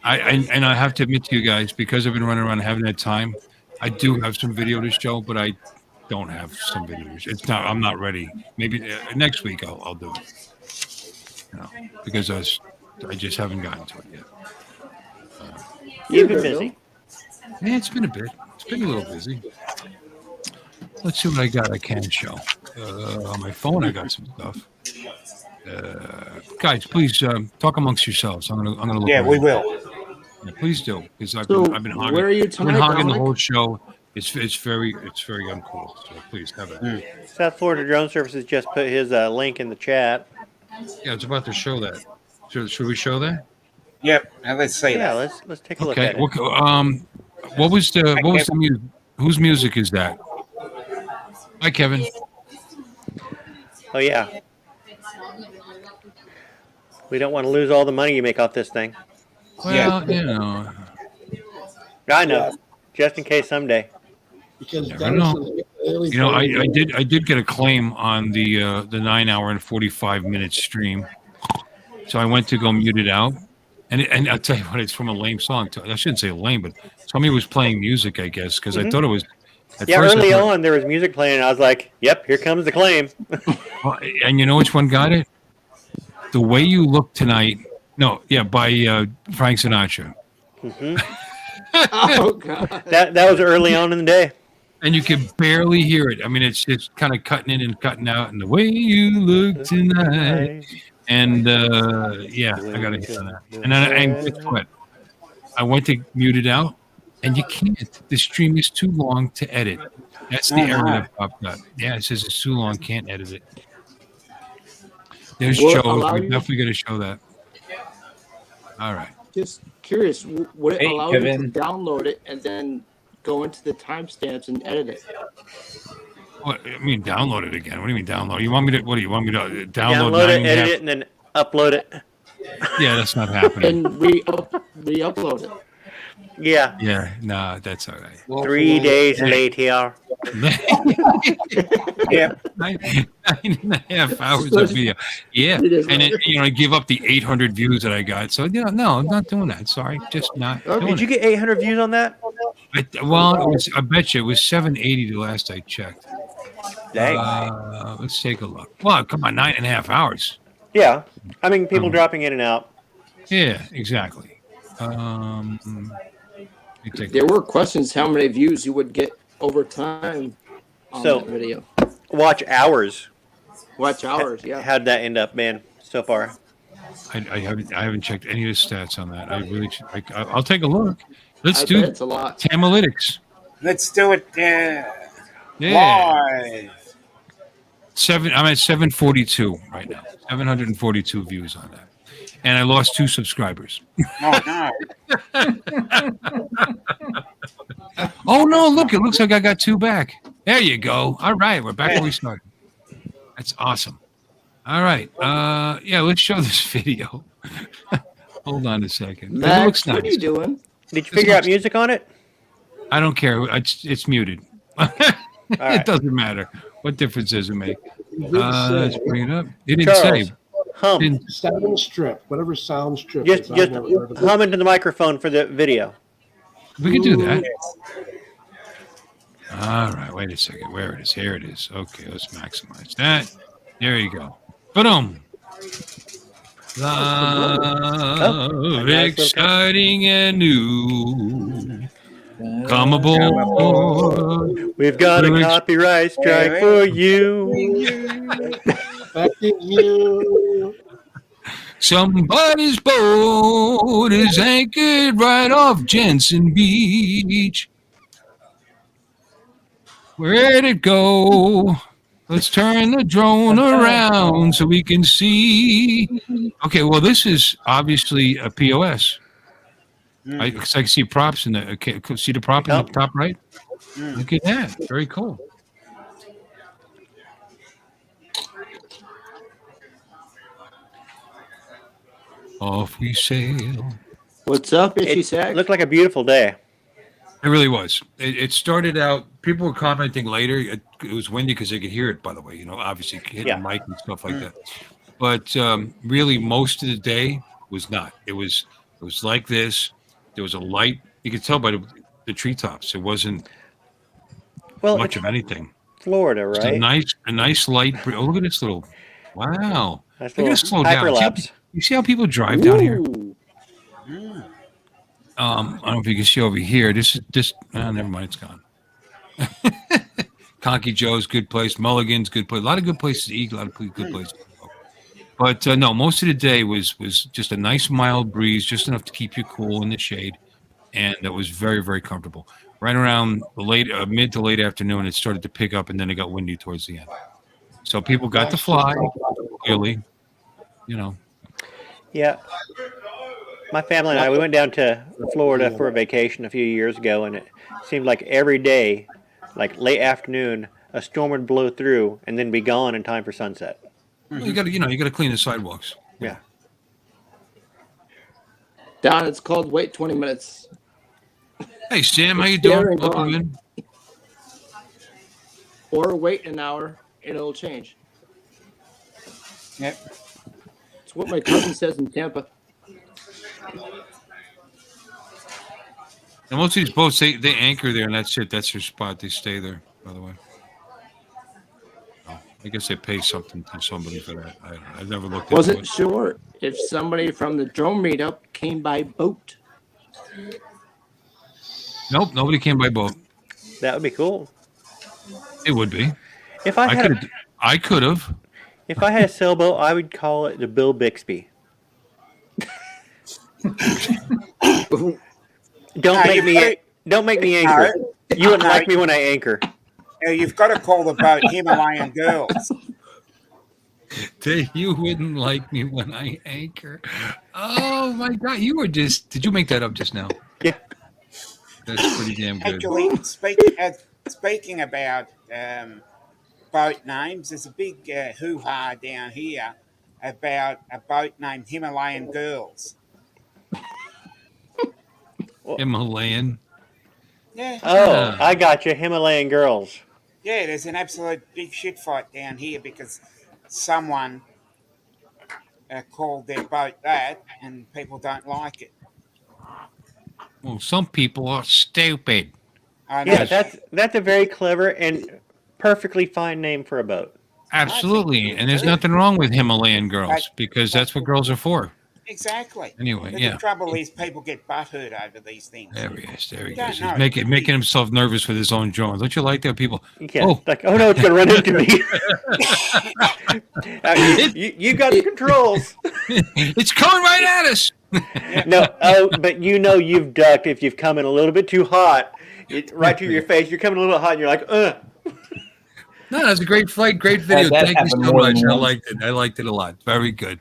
And I have to admit to you guys, because I've been running around and haven't had time, I do have some video to show, but I don't have some videos. It's not. I'm not ready. Maybe next week I'll do it. You know, because I just haven't gotten to it yet.
You've been busy.
Yeah, it's been a bit. It's been a little busy. Let's see what I got. I can show on my phone. I got some stuff. Guys, please talk amongst yourselves. I'm gonna look.
Yeah,
around.
we will.
Yeah, please do, because I've
So,
been hogging.
where are you
I've been
tonight,
hogging the
Dominic?
whole show. It's very uncool. So please have it.
South Florida Drone Services just put his link in the chat.
Yeah, it's about to show that. Should we show that?
Yep. Now let's see
Yeah,
that.
let's take a look
Okay.
at it.
What was the music? Whose music is that? Hi, Kevin.
Oh yeah. We don't want to lose all the money you make off this thing.
Well, you know,
I know. Just in case someday.
Because
I don't know.
Dennis
You know, I did get a claim on the 9 hour and 45-minute stream, so I went to go mute it out, and I'll tell you what, it's from a lame song. I shouldn't say lame, but somebody was playing music, I guess, because I thought it was. At
Yeah,
first I
early
thought-
on there was music playing, and I was like, "Yep, here comes the claim."
Well, and you know which one got it? The Way You Look Tonight. No, yeah, by Frank Sinatra.
Oh, God.
That was early on in the day.
and you can barely hear it. I mean, it's just kind of cutting in and cutting out. And the way you look tonight, and yeah, I got to hit on that. And guess what? I went to mute it out, and you can't. The stream is too long to edit. That's the error that popped up. Yeah, it says it's too long. Can't edit it. There's shows. We're definitely going to show that. All right.
Just curious, would it
Hey,
allow you
Kevin.
to download it and then go into the timestamps and edit it?
What, I mean, download it again. What do you mean download? You want me to? What do you want me to download?
Download it, edit it, and then upload it.
Yeah, that's not happening.
And re-upload it.
Yeah.
Yeah, nah, that's all right.
3 days later.
Yeah.
9.5 hours of video. Yeah, and then give up the 800 views that I got. So no, I'm not doing that. Sorry, just not.
Oh,
doing
did you get 800 views on that?
Well, I bet you it was 780 the last I checked.
Dang.
Let's take a look. Well, come on, 9.5 hours.
Yeah, I mean people dropping in and out.
Yeah, exactly.
There were questions how many views you would get over time on that video.
Watch hours.
Watch hours, yeah.
How'd that end up, man, so far?
I haven't checked any of the stats on that. I really I'll take a look. Let's
I
do
bet it's a lot.
Tamalytics.
Let's do it.
Yeah.
Live.
I'm at 742 right now. 742 views on that. And I lost 2 subscribers.
Oh no.
Oh no, look, it looks like I got 2 back. There you go. All right, we're back where we started. That's awesome. All right. Yeah, let's show this video. Hold on a second.
Max,
it looks nice.
what are you doing?
Did you figure out music on it?
I don't care. It's muted. It doesn't matter. What difference does it make? Let's bring it up. It didn't
Charles,
say.
hum.
Sound strip, whatever sound strip.
Just
is. I've never heard of it.
hum into the microphone for the video.
We can do that. All right. Wait a second. Where it is? Here it is. Okay. Let's maximize that. There you go. Boom. Love, exciting and new. Come aboard.
We've got a copyright strike for you.
Affecting you.
Somebody's boat is anchored right off Jensen Beach. Where'd it go? Let's turn the drone around so we can see. Okay, well, this is obviously a POS. I can see props in the. Okay, see the prop in the top right? Look at that. Very cool. Off we sail.
What's up, Itchy Sack?
It looked like a beautiful day.
It really was. It started out. People were commenting later. It was windy because they could hear it. By the way, obviously hitting the mic and stuff like that. But really, most of the day was not. It was like this. There was a light. You could tell by the treetops. It wasn't much of anything.
Florida,
Just
right?
a nice light. Oh, look at this little. Wow.
Nice
Look at
little
this slow down.
hyperlapse.
You see how people drive down here?
Ooh.
I don't know if you can see over here. This. Never mind. It's gone. Conky Joe's good place. Mulligan's good place. A lot of good places to eat. A lot of good places to go. But no, most of the day was just a nice mild breeze, just enough to keep you cool in the shade, and that was very, very comfortable. Right around the mid to late afternoon, it started to pick up, and then it got windy towards the end. So people got to fly. Clearly,
Yeah. My family and I, we went down to Florida for a vacation a few years ago, and it seemed like every day, like late afternoon, a storm would blow through and then be gone in time for sunset.
Well, you got to clean the sidewalks.
Yeah.
Don, it's called Wait 20 Minutes.
Hey Sam, how you doing?
Darren
Welcome
Gone.
in.
Or wait an hour and it'll change.
Yep.
It's what my cousin says in Tampa.
And most of these boats, they anchor there, and that's it. That's their spot. They stay there. By the way, I guess they pay something to somebody for that. I've never looked at it.
Wasn't sure if somebody from the drone meetup came by boat.
Nope, nobody came by boat.
That would be cool.
It would be.
If I had
I could have.
if I had a sailboat, I would call it the Bill Bixby. Don't make me anchor. You wouldn't like me when I anchor.
You've got to call the boat Himalayan Girls.
You wouldn't like me when I anchor. Oh my God! You were did you make that up just now?
Yeah.
That's pretty damn good.
Actually, speaking about boat names, there's a big hoo-ha down here about a boat named Himalayan Girls.
Himalayan.
Yeah.
Oh, I got you. Himalayan girls.
Yeah, there's an absolute big shit fight down here because someone called their boat that, and people don't like it.
Well, some people are stupid.
I know.
Yeah, that's a very clever and perfectly fine name for a boat.
Absolutely, and there's nothing wrong with Himalayan girls because that's what girls are for.
Exactly.
Anyway,
but
yeah.
The trouble is people get butthurt over these things.
There he is. There he
Don't
is.
know.
He's making himself nervous with his own drone. Don't you like that, people?
Yeah. Oh, like, oh no, it's gonna run into me. You got the controls.
It's coming right at us.
No, but you've ducked if you've come in a little bit too hot. Right to your face. You're coming a little hot, and you're like,
No, that's a great flight, great video. Thank you so much. I liked it. I liked it a lot. Very good.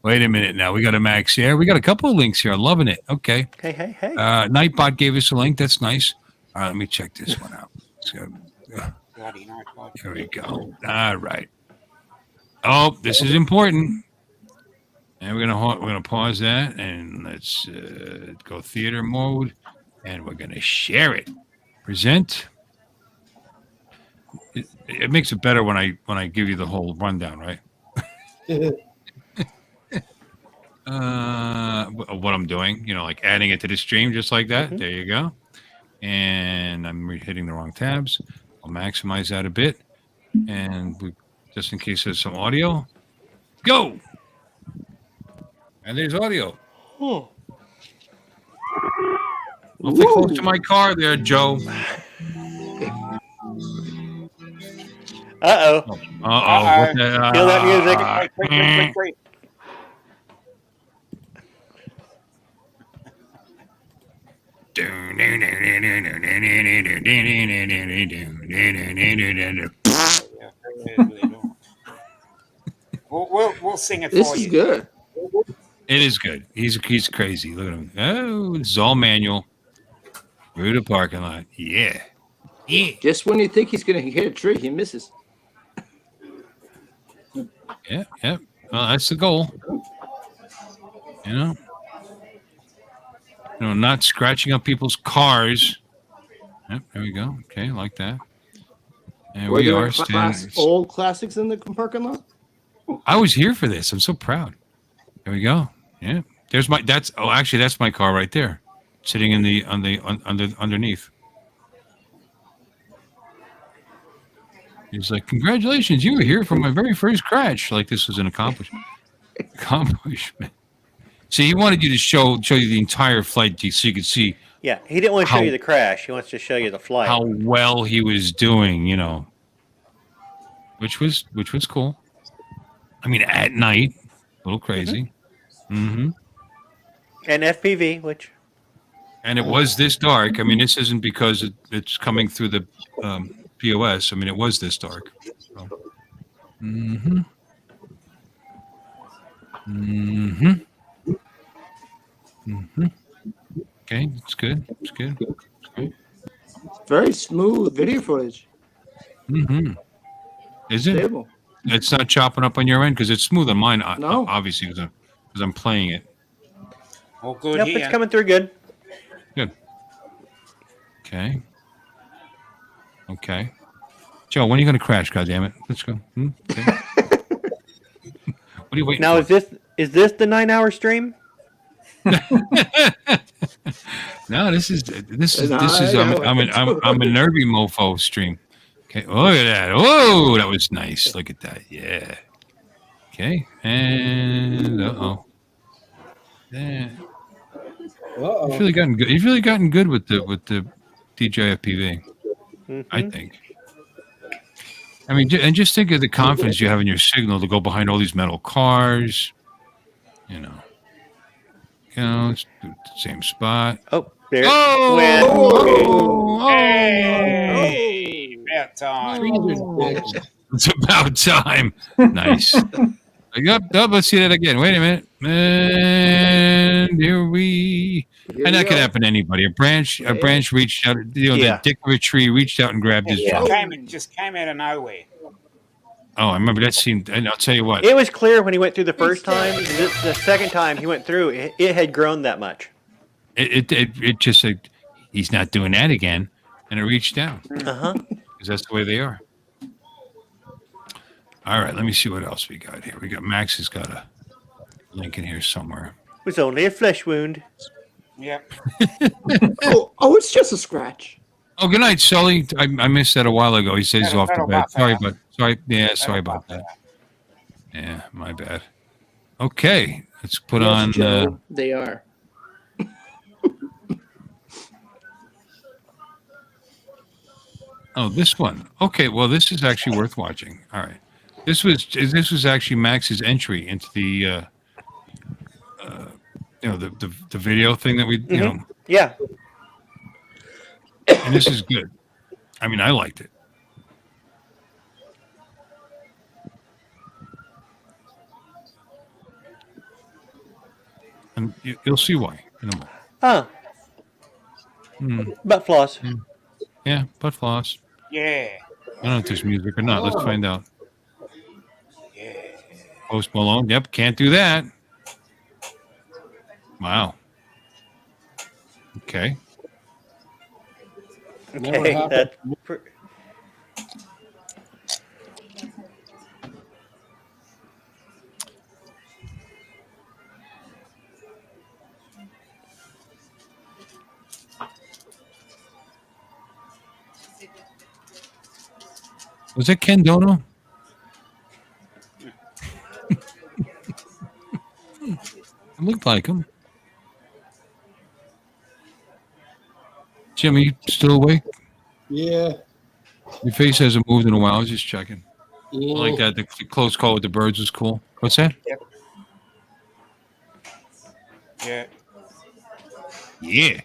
Wait a minute now. We got a Max here. We got a couple of links here. I'm loving it. Okay.
Hey.
Nightbot gave us a link. That's nice. All right, let me check this one out. Here we go. All right. Oh, this is important. And we're gonna pause that and let's go theater mode, and we're gonna share it. Present. It makes it better when I give you the whole rundown, right? What I'm doing, like adding it to the stream just like that. Mm-hmm. There you go. And I'm hitting the wrong tabs. I'll maximize that a bit. And just in case there's some audio, go. And there's audio.
Oh.
Awfully close to my car there, Joe.
Uh-oh. Feel that music.
Wait. We'll sing it for you.
This is good.
It is good. He's crazy. Look at him. Oh, it's all manual. Through the parking lot. Yeah.
Just when you think he's going to hit a tree, he misses.
Yeah. Well, that's the goal. Not scratching up people's cars. Yep, there we go. Okay, like that. And we are
old classics in the parking lot.
I was here for this. I'm so proud. There we go. Yeah. There's that's my car right there, sitting in the underneath. He's like, congratulations, you were here for my very first crash. Like this was an accomplishment. See, he wanted you to show you the entire flight so you could see.
Yeah, he didn't want to show you the crash. He wants to show you the flight.
How well he was doing, which was cool. I mean, at night, a little crazy. Mm-hmm.
And FPV, which.
And it was this dark. I mean, this isn't because it's coming through the POS. I mean, it was this dark. So. Mm-hmm. Mm-hmm. Mm-hmm. Okay, it's good. It's good.
Very smooth video footage.
Mm-hmm. Is it?
Stable.
It's not chopping up on your end because it's smooth on mine.
No,
obviously because I'm playing it.
Oh, good.
Yep, it's coming through good.
Good. Okay. Joe, when are you going to crash? God damn it! Let's go. Okay. What are you waiting
now,
for?
Is this the 9-hour stream?
No, this is I'm a nervy mofo stream. Okay, look at that. Oh, that was nice. Look at that. Yeah. Okay, and yeah. You've really gotten good. You've really gotten good with the DJI FPV. Mm-hmm. I think. I mean, and just think of the confidence you have in your signal to go behind all these metal cars. You know, it's the same spot.
Oh, there.
Oh,
Hey, about time.
it's about time. Nice. Yep, let's see that again. Wait a minute. And here we. And that could happen to anybody. A branch reached out. The dick of a tree reached out and grabbed his drum.
It just came out of nowhere.
Oh, I remember that scene. And I'll tell you what.
It was clear when he went through the first time. The second time he went through, it had grown that much.
It just said, he's not doing that again. And it reached down.
Uh-huh.
Because that's the way they are. All right, let me see what else we got here. Max has got a link in here somewhere.
It was only a flesh wound.
Yep.
oh, it's just a scratch.
Oh, good night, Sully. I missed that a while ago. He says he's off to bed. Sorry about that. Yeah, my bad. Okay, let's put on.
Joe, they are.
Oh, this one. Okay, well, this is actually worth watching. All right, this was actually Max's entry into the the video thing that we
Yeah.
And this is good. I mean, I liked it. And you'll see why in a moment.
Butt floss.
Yeah, butt floss.
Yeah.
I don't know if there's music or not. Let's find out.
Yeah.
Post Malone. Yep, can't do that. Wow. Okay.
Okay. That's
Was it Ken Dono? It looked like him. Jim, are you still awake?
Yeah.
Your face hasn't moved in a while. I was just checking.
Yeah.
I like that. The close call with the birds was cool. What's that?
Yep. Yeah.
Yeah.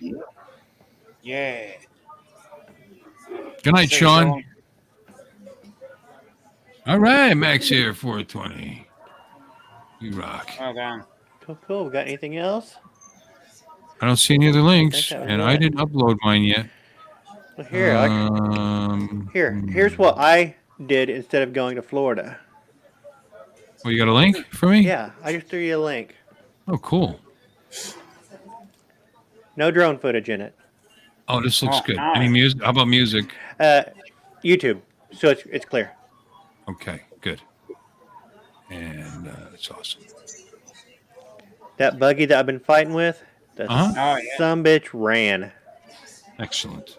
Yeah.
Good night,
Say
Sean.
so.
All right, Max here, 420. You rock.
Well done.
cool. We got anything else?
I don't see any other links,
that was
and
it.
I didn't upload mine yet.
Well, here, here's what I did instead of going to Florida.
Oh, you got a link for me?
Yeah, I just threw you a link.
Oh, cool.
No drone footage in it.
Oh, this looks
Oh,
good.
nice.
Any music? How about music?
YouTube, so it's clear.
Okay, good. And it's awesome.
That buggy that I've been fighting with, the
Uh-huh.
Oh, yeah.
some bitch ran.
Excellent.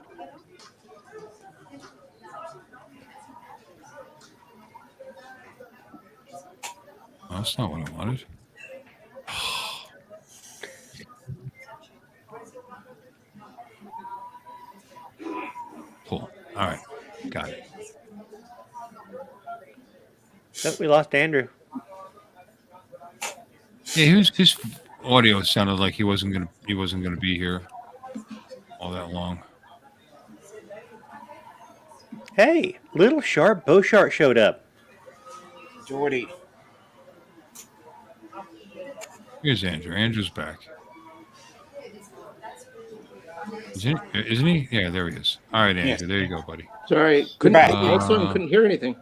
Oh, that's not what I wanted. Cool. All right. Got it.
Nope, we lost Andrew.
Yeah, his audio sounded like he wasn't gonna be here all that long.
Hey, Little Sharp Beauchart showed up.
Jordy.
Here's Andrew. Andrew's back. Isn't he? Yeah, there he is. All right, Andrew.
Yes.
There you go, buddy.
Sorry, couldn't
Back.
all of a sudden couldn't hear anything.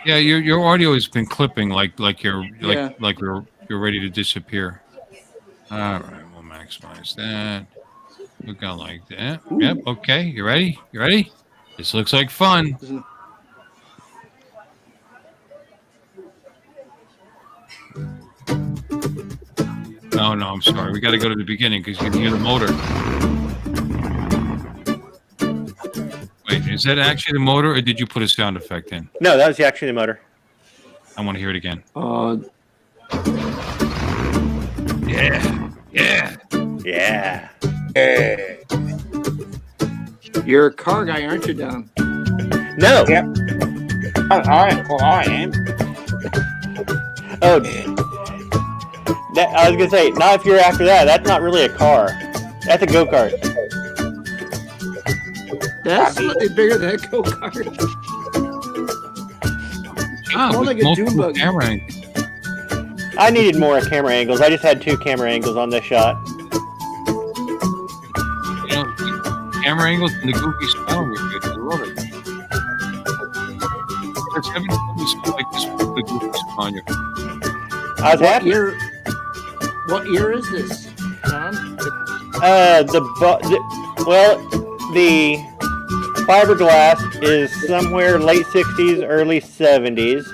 Yeah, your audio has been clipping like you're
Yeah.
like you're ready to disappear. All right, we'll maximize that. Look out like that. Yep. Okay, you ready? You ready? This looks like fun. No, I'm sorry. We got to go to the beginning because you can hear the motor. Wait, is that actually the motor, or did you put a sound effect in?
No, that was actually the motor.
I want to hear it again. Yeah.
Yeah.
Yeah.
You're a car guy, aren't you, Don?
No.
Yep. I am.
Oh, I was gonna say, not if you're after that. That's not really a car. That's a go kart.
That's slightly bigger than a go-kart.
Ah,
More
with
like a dune
multiple
buggy.
camera angles.
I needed more camera angles. I just had 2 camera angles on this shot.
You know, camera angles and the goofy smile were good. I love it. There's every time you smile like this with the goofy smile on your
I was happy.
What year is this, John?
The fiberglass is somewhere late 60s, early 70s.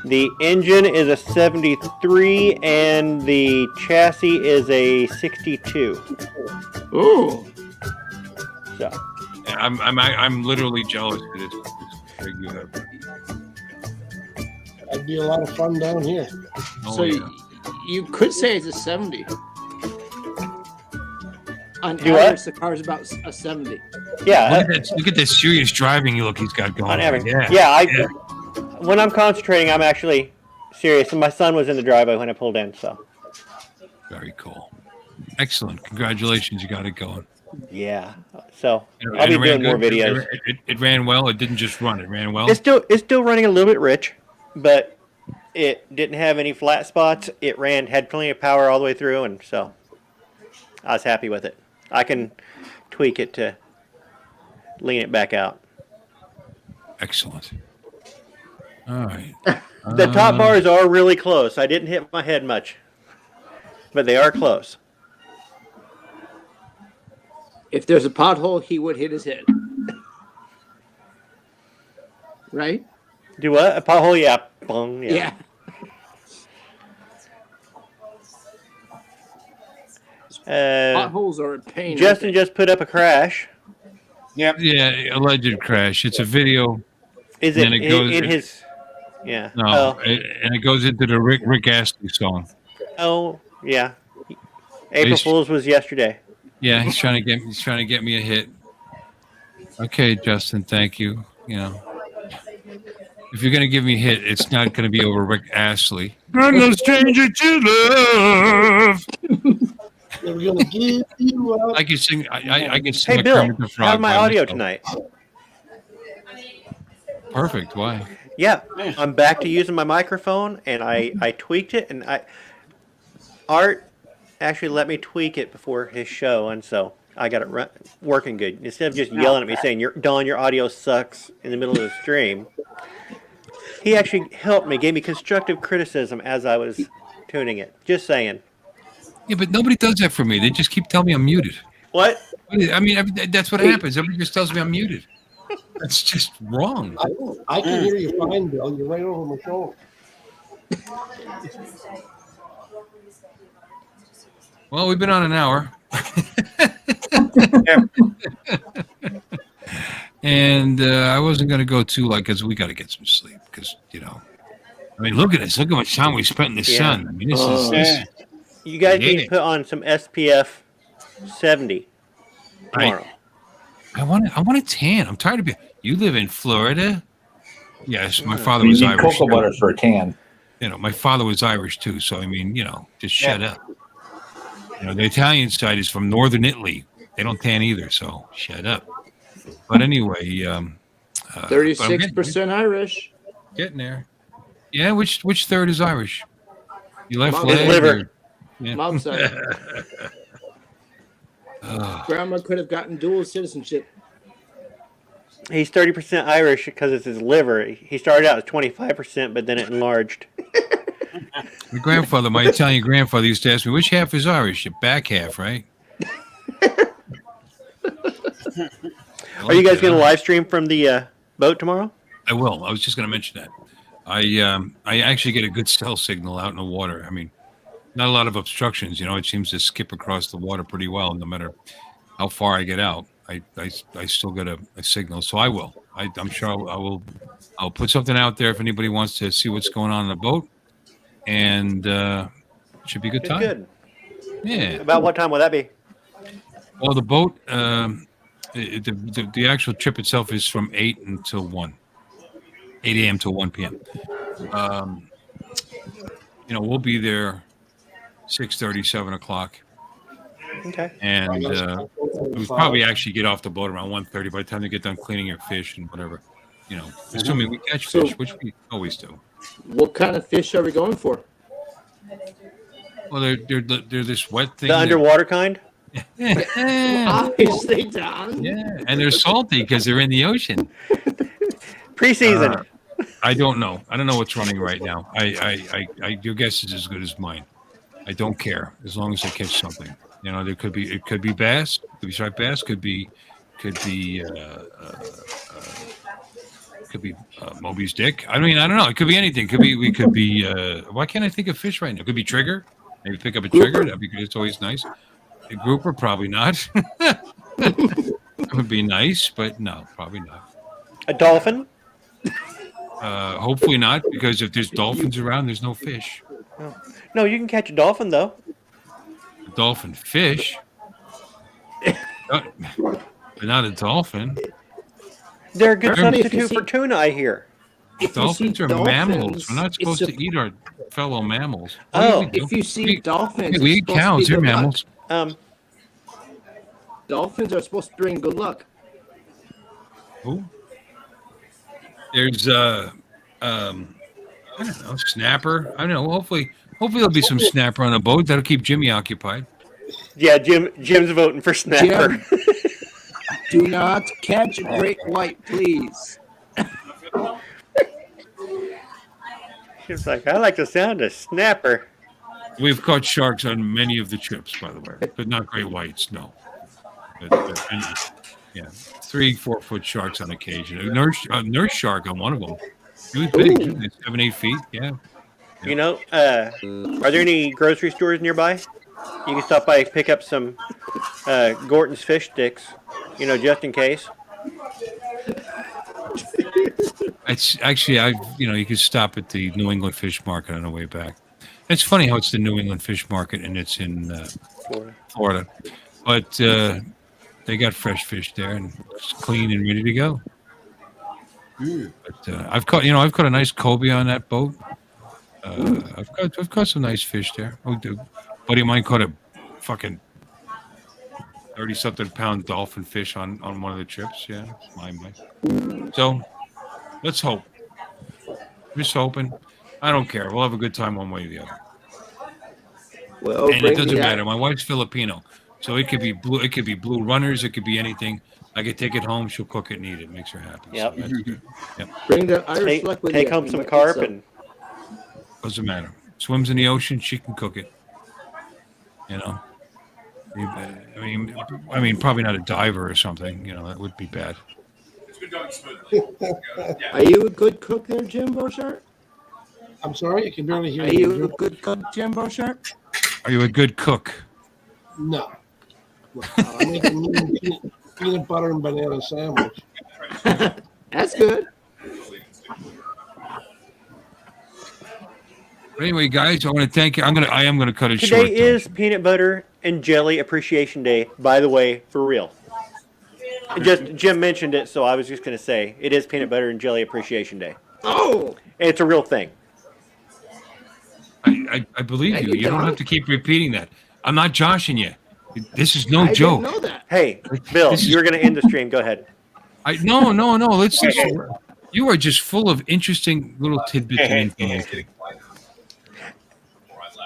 The engine is a 73, and the chassis is a 62.
Ooh.
So
I'm literally jealous that it's big you have.
That'd be a lot of fun down here.
Oh,
So
yeah.
you could say it's a 70. On
Do
average,
what?
the car's about a 70.
yeah,
Look at that serious driving look he's got going
on average.
Yeah.
When I'm concentrating, I'm actually serious. And my son was in the driveway when I pulled in, so
Very cool. Excellent. Congratulations. You got it going.
yeah. So
And
I'll be
it ran
doing more
good?
videos.
It ran well. It didn't just run. It ran well.
It's still running a little bit rich, but it didn't have any flat spots. It had plenty of power all the way through, and so I was happy with it. I can tweak it to lean it back out.
Excellent. All right.
The top bars are really close. I didn't hit my head much, but they are close.
If there's a pothole, he would hit his head. Right?
Do what? A pothole? Yeah. Bong, yeah.
Yeah. Potholes are a pain.
Justin just put up a crash.
Yep.
Yeah, alleged crash. It's a video.
Is
And
it
it goes-
in his? Yeah.
No, and it goes into the Rick Astley song.
Oh, yeah. April
He's-
Fool's was yesterday.
Yeah, he's trying to get me a hit. Okay, Justin, thank you. You know, if you're gonna give me a hit, it's not gonna be over Rick Astley. I'm no stranger to love.
They're gonna give you up.
I can sing. I can sing.
Hey,
a
Bill,
Kermit the Frog
how's my
by
audio
myself.
tonight?
Perfect. Why?
Yeah, I'm back to using my microphone, and I tweaked it, and Art actually let me tweak it before his show, and so I got it working good. Instead of just yelling at me saying, Don, your audio sucks in the middle of the stream, he actually helped me, gave me constructive criticism as I was tuning it. Just saying.
Yeah, but nobody does that for me. They just keep telling me I'm muted.
What?
I mean, that's what happens. Everybody just tells me I'm muted. That's just wrong.
I can hear you fine, Bill. You're right over my shoulder.
Well, we've been on an hour. And I wasn't going to go too because we got to get some sleep because, I mean, look at this. Look how much time we spent in the sun. I mean, this is
You guys need to put on some SPF 70 tomorrow.
I want a tan. I'm tired of being. You live in Florida? Yes, my father was
You need
Irish.
cocoa butter for a tan.
My father was Irish too. So I mean, just shut up. The Italian side is from northern Italy. They don't tan either. So shut up. But anyway,
36% Irish.
Getting there. Yeah, which third is Irish? You left
Mom's
leg.
liver.
Yeah.
Mom's side. Grandma could have gotten dual citizenship.
He's 30% Irish because it's his liver. He started out as 25%, but then it enlarged.
My grandfather, my Italian grandfather, used to ask me, which half is Irish? Your back half, right?
Are you guys going to live stream from the boat tomorrow?
I will. I was just going to mention that. I actually get a good cell signal out in the water. I mean, not a lot of obstructions. It seems to skip across the water pretty well, no matter how far I get out. I still get a signal, so I will. I'm sure I'll put something out there if anybody wants to see what's going on in the boat, and it should be a good time.
Good.
Yeah.
About what time will that be?
Well, the boat, the actual trip itself is from 8 until 1. 8 a.m. to 1 p.m. We'll be there 6:30, 7 o'clock.
Okay.
And we probably actually get off the boat around 1:30 by the time they get done cleaning your fish and whatever. Assuming we catch fish, which we always do.
What kind of fish are we going for?
Well, they're this wet thing.
The underwater kind?
Obviously, Don.
Yeah, and they're salty because they're in the ocean.
Preseason.
I don't know. I don't know what's running right now. Your guess is as good as mine. I don't care as long as I catch something. It could be bass, could be striped bass, could be Moby's dick. I mean, I don't know. It could be anything. We could be. Why can't I think of fish right now? It could be trigger. Maybe pick up a trigger. That'd be good. It's always nice. A grouper, probably not. It would be nice, but no, probably not.
A dolphin?
Hopefully not, because if there's dolphins around, there's no fish.
No, you can catch a dolphin though.
A dolphin fish, but not a dolphin.
They're a good substitute for tuna, I hear.
Dolphins are mammals. We're not supposed to eat our fellow mammals.
If you see dolphins,
we eat cows. They're mammals.
Dolphins are supposed to bring good luck.
Who? There's I don't know, snapper. I don't know. Hopefully there'll be some snapper on the boat. That'll keep Jimmy occupied.
Yeah, Jim's voting for snapper.
Jim, do not catch a great white, please.
Jim's like, I like the sound of snapper.
We've caught sharks on many of the trips, by the way, but not great whites. No. Yeah, 3-4 foot sharks on occasion. A nurse shark on one of them. He was big, 7-8 feet. Yeah.
Are there any grocery stores nearby? You can stop by and pick up some Gorton's fish sticks, just in case.
It's actually, you could stop at the New England Fish Market on the way back. It's funny how it's the New England Fish Market and it's in Florida. But they got fresh fish there and it's clean and ready to go. But I've caught a nice cobia on that boat. I've caught some nice fish there. Oh, dude, buddy of mine caught a fucking 30-something pound dolphin fish on one of the trips. Yeah, my. So let's hope. Just hoping. I don't care. We'll have a good time one way or the other.
Well,
and it doesn't matter. My wife's Filipino, so it could be blue. It could be blue runners. It could be anything. I could take it home. She'll cook it and eat it. Makes her happy.
Yep.
So that's good. Yep.
Bring the Irish luck with
take
you.
home some carp and.
Doesn't matter. Swims in the ocean. She can cook it. I mean, probably not a diver or something. That would be bad.
Are you a good cook there, Jim Beauchart?
I'm sorry, I can barely hear
Are you a good cook, Jim Beauchart?
Are you a good cook?
No. I make a mean peanut butter and banana sandwich.
That's good.
But anyway, guys, I want to thank you. I am gonna cut it
Today
short.
is Peanut Butter and Jelly Appreciation Day, by the way, for real. Just Jim mentioned it, so I was just going to say it is Peanut Butter and Jelly Appreciation Day.
Oh,
and it's a real thing.
I believe you. You don't have to keep repeating that. I'm not joshing you. This is no joke.
Didn't know that.
Hey, Bill, you were going to end the stream. Go ahead.
No. Let's just. You are just full of interesting little tidbits and information.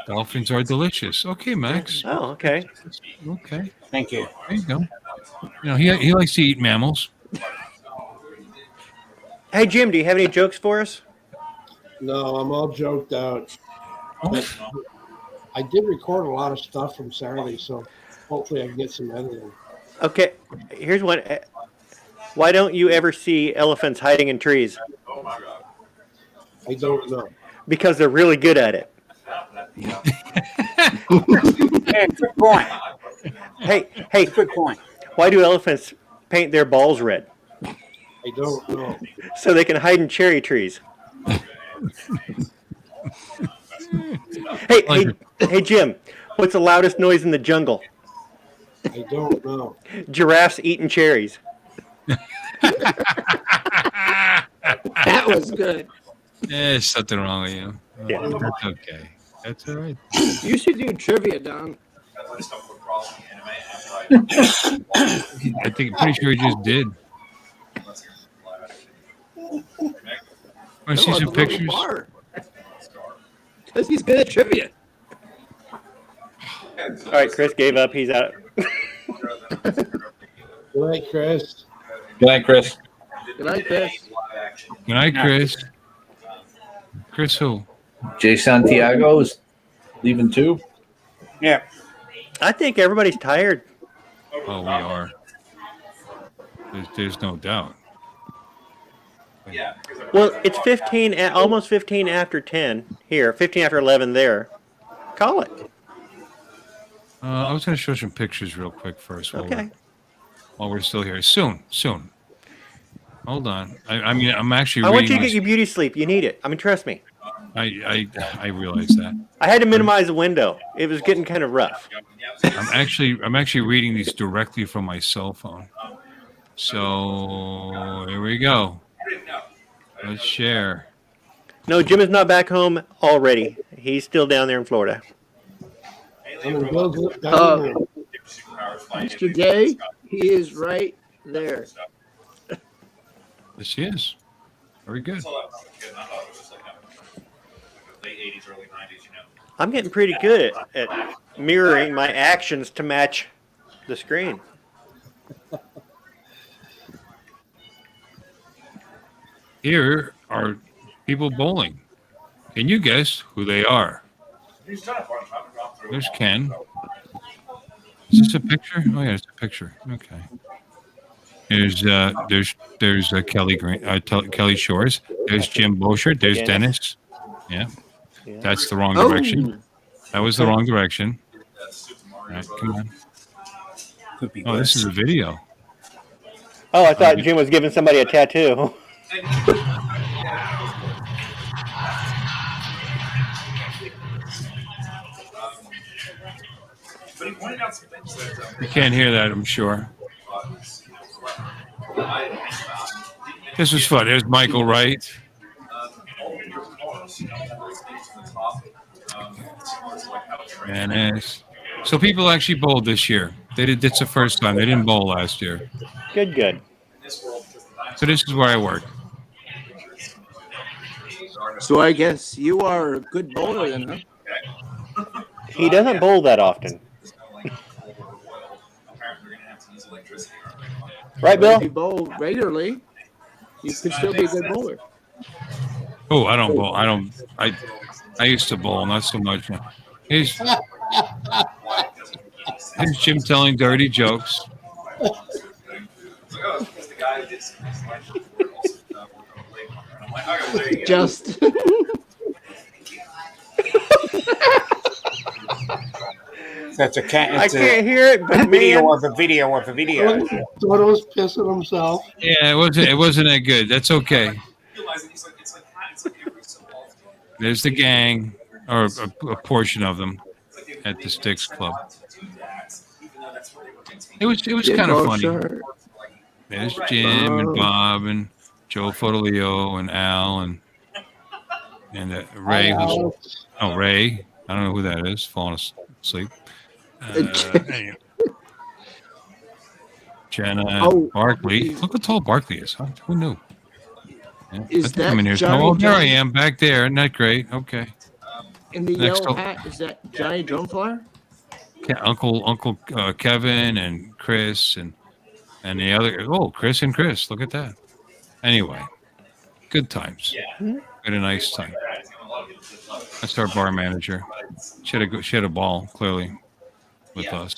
Dolphins are delicious. Okay, Max.
Oh, okay.
Okay.
Thank you.
There you go. He likes to eat mammals.
Hey, Jim, do you have any jokes for us?
No, I'm all joked out. But I did record a lot of stuff from Saturday, so hopefully I can get some editing.
Okay, here's one. Why don't you ever see elephants hiding in trees?
I don't know.
Because they're really good at it.
Yeah, good point.
Hey,
Good point.
why do elephants paint their balls red?
I don't know.
So they can hide in cherry trees. Hey, Jim, what's the loudest noise in the jungle?
I don't know.
Giraffes eating cherries.
That was good.
There's something wrong with you.
Yeah.
That's okay. That's all right.
You should do trivia, Don.
I think pretty sure he just did. Want to see some pictures?
Because he's good at trivia.
All right, Chris gave up. He's out.
Good night, Chris.
Good night, Chris.
Good night, Chris.
Good night, Chris. Chris who?
Jay Santiago's leaving too.
Yeah.
I think everybody's tired.
Oh, we are. There's no doubt.
Well, it's 15, almost 15 after 10 here, 15 after 11 there. Call it.
I was going to show some pictures real quick first.
Okay.
While we're still here. Soon. Hold on. I mean, I'm actually
I want you to
reading
get your beauty sleep. You need it. I mean, trust me.
I realize that.
I had to minimize the window. It was getting kind of rough.
I'm actually reading these directly from my cell phone. So here we go. Let's share.
No, Jim is not back home already. He's still down there in Florida.
Mr. Day, he is right there.
Yes, he is. Very good.
I'm getting pretty good at mirroring my actions to match the screen.
Here are people bowling. Can you guess who they are? There's Ken. Is this a picture? Oh yeah, it's a picture. Okay. There's Kelly Green, Kelly Shores. There's Jim Boshert. There's Dennis. Yeah. That's the wrong direction. That was the wrong direction. All right, come on. Oh, this is a video.
Oh, I thought Jim was giving somebody a tattoo.
You can't hear that, I'm sure. This was fun. There's Michael Wright. And so people actually bowled this year. It's the first time. They didn't bowl last year.
Good.
So this is where I work.
So I guess you are a good bowler then, huh?
He doesn't bowl that often. Right, Bill?
If you bowl regularly, you could still be a good bowler.
Oh, I don't bowl. I used to bowl, not so much. Here's Jim telling dirty jokes.
Just.
That's a cat.
I can't hear it, but
video of a video of a video.
Toto's pissing himself.
Yeah, it wasn't that good. That's okay. There's the gang, or a portion of them, at the Sticks Club. It was kind of funny. There's Jim and Bob and Joe Fodolio and Al and Ray. Ray. I don't know who that is. Falling asleep. Jenna Barkley. Look how tall Barkley is. Huh? Who knew? Yeah.
Is that
I'm in here.
Johnny
There I am back there. Isn't that great? Okay.
In the yellow hat, is that Johnny Drone Flyer?
Uncle Kevin and Chris and the other. Oh, Chris and Chris. Look at that. Anyway, good times. We had a nice time. That's our bar manager. She had a ball, clearly, with us.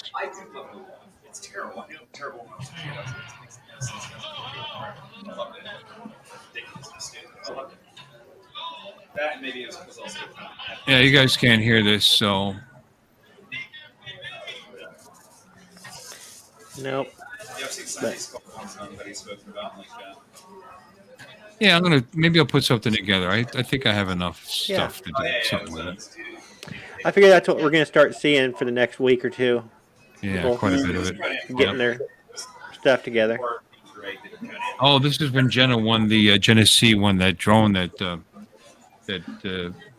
Yeah, you guys can't hear this, so.
Nope.
Yeah, maybe I'll put something together. I think I have enough stuff to do something with it.
I figure that's what we're going to start seeing for the next week or two.
Yeah,
People
quite a bit of it.
getting their stuff together.
Oh, this is when Jenna won the Jenna C won that drone that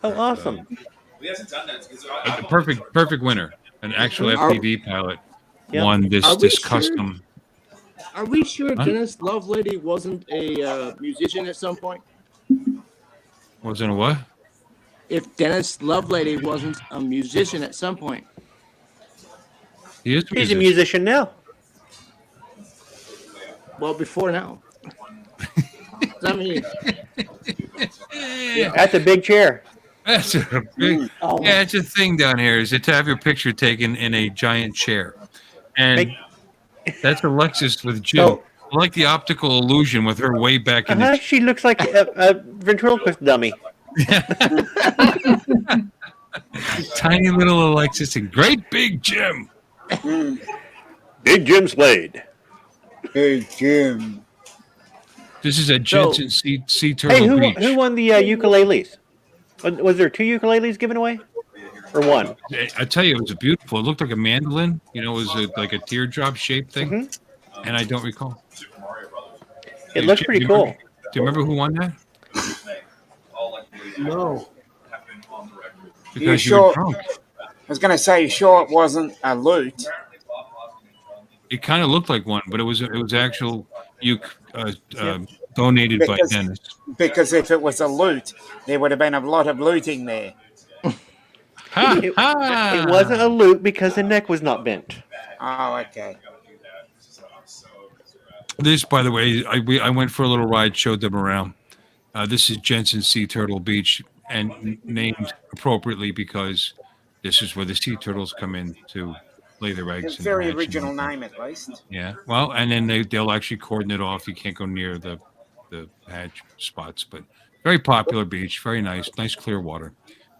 Oh, awesome.
a perfect winner, an actual FPV pilot
Yeah.
won
Are
this
we sure?
custom.
Are we sure
Huh?
Dennis Lovelady wasn't a musician at some point?
Wasn't a what?
If Dennis Lovelady wasn't a musician at some point,
He is
He's a musician now.
well, before now. I mean,
That's a big chair.
That's a big, yeah, it's a thing down here. Is to have your picture taken in a giant chair, and that's Alexis with Jim.
So-
I like the optical illusion with her way back in the.
She looks like a ventriloquist dummy.
Tiny little Alexis and great big Jim.
Big Jim Slade.
Hey, Jim.
This is at Jensen Sea Turtle
Hey,
Beach.
who won the ukuleles? Was there 2 ukuleles given away, or one?
I tell you, it was beautiful. It looked like a mandolin. You know, it was like a teardrop shaped thing, and I don't recall.
It looks pretty cool.
Do you remember who won that?
No.
Because you were drunk.
I was going to say, you sure it wasn't a loot?
It kind of looked like one, but it was actual donated by Dennis.
Because if it was a loot, there would have been a lot of looting there.
It wasn't a loot because the neck was not bent.
Oh, okay.
This, by the way, I went for a little ride, showed them around. This is Jensen Sea Turtle Beach, and named appropriately because this is where the sea turtles come in to lay their eggs.
It's a
and
very
hatch
original
and
name, at least.
yeah, well, and then they'll actually cordon it off. You can't go near the hatch spots, but very popular beach, very nice clear water.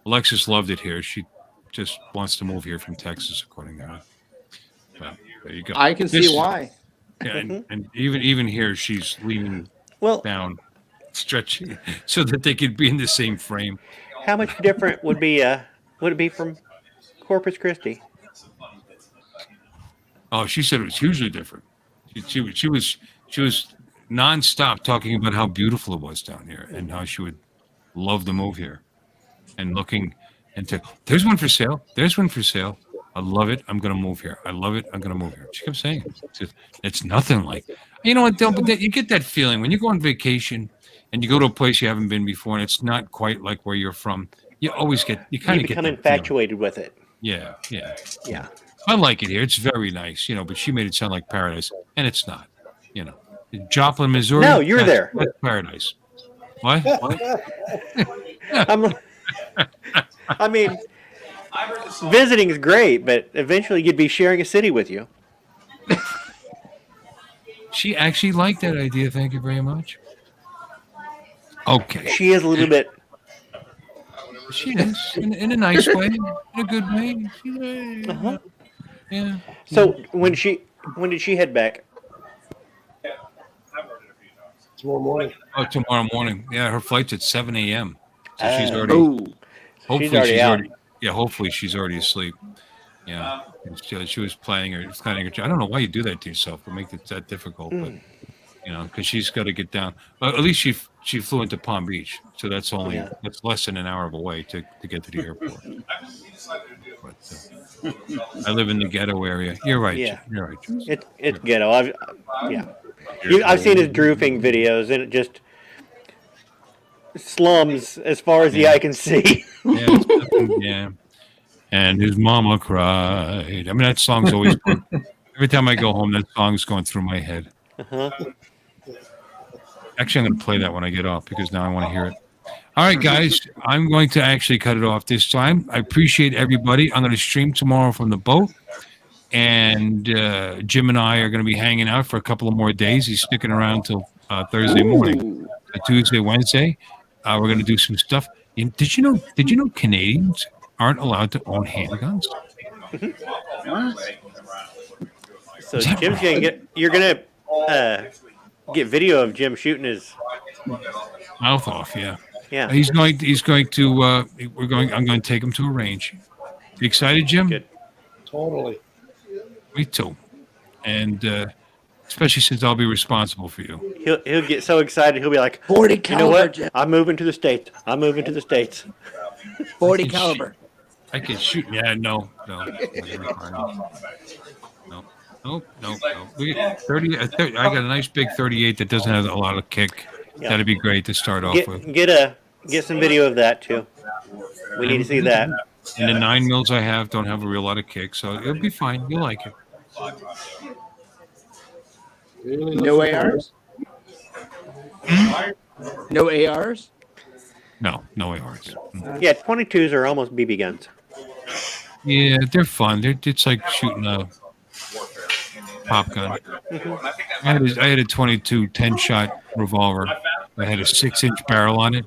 Alexis loved it here. She just wants to move here from Texas, according to her. But there you go.
I can see why.
Yeah, and even here, she's leaning down, stretching, so that they could be in the same frame.
How much different would it be from Corpus Christi?
Oh, she said it was hugely different. She was nonstop talking about how beautiful it was down here and how she would love to move here, and looking into there's one for sale. There's one for sale. I love it. I'm going to move here. I love it. I'm going to move here. She kept saying it. It's nothing like, you know what, but you get that feeling when you go on vacation and you go to a place you haven't been before and it's not quite like where you're from. You always get, you kind of
become
get
infatuated with it.
Yeah.
I
like it here. It's very nice, but she made it sound like paradise, and it's not. Joplin, Missouri.
No, you're there.
That's paradise. What?
I mean, visiting is great, but eventually you'd be sharing a city with you.
She actually liked that idea. Thank you very much. Okay.
She is a little bit.
She is in a nice way, in a good way. Yeah.
So when did she head back?
Tomorrow morning.
Oh, tomorrow morning. Yeah, her flight's at 7 a.m. So she's already.
Hopefully she's
already. Yeah, hopefully she's already asleep. Yeah, she was planning her. I don't know why you do that to yourself, but make it that difficult. But because she's got to get down. At least she flew into Palm Beach, so that's less than an hour of a way to get to the airport. But, I live in the ghetto area. You're right.
Yeah.
You're right.
It's ghetto. I've seen his droofing videos, and it just slums as far as the eye can see.
Yeah. And his mama cried. I mean, that song's always every time I go home, that song's going through my head. Actually, I'm going to play that when I get off because now I want to hear it. All right, guys, I'm going to actually cut it off this time. I appreciate everybody. I'm going to stream tomorrow from the boat. And Jim and I are going to be hanging out for a couple of more days. He's sticking around till Thursday morning, Tuesday, Wednesday. We're going to do some stuff. Did you know Canadians aren't allowed to own handguns?
So Jim's going to get. You're going to get video of Jim shooting his
mouth off. Yeah.
Yeah.
He's going to. I'm going to take him to a range. You excited, Jim?
Good.
Totally.
Me too. And especially since I'll be responsible for you.
He'll get so excited. He'll be like,
40
you know
caliber,
what?
Jeff.
I'm moving to the States. I'm moving to the States.
40 caliber.
I can shoot. Yeah, no. We get 30. I got a nice big 38 that doesn't have a lot of kick.
Yeah.
That'd be great to start off with.
Get some video of that too. We need to see that.
And the 9 mils I have don't have a real lot of kick, so it'll be fine. You'll like it.
Really
No
looking forward.
ARs? No ARs?
No ARs.
Yeah, 22s are almost BB guns.
Yeah, they're fun. It's like shooting a pop gun. I had a 22 10-shot revolver. I had a 6-inch barrel on it.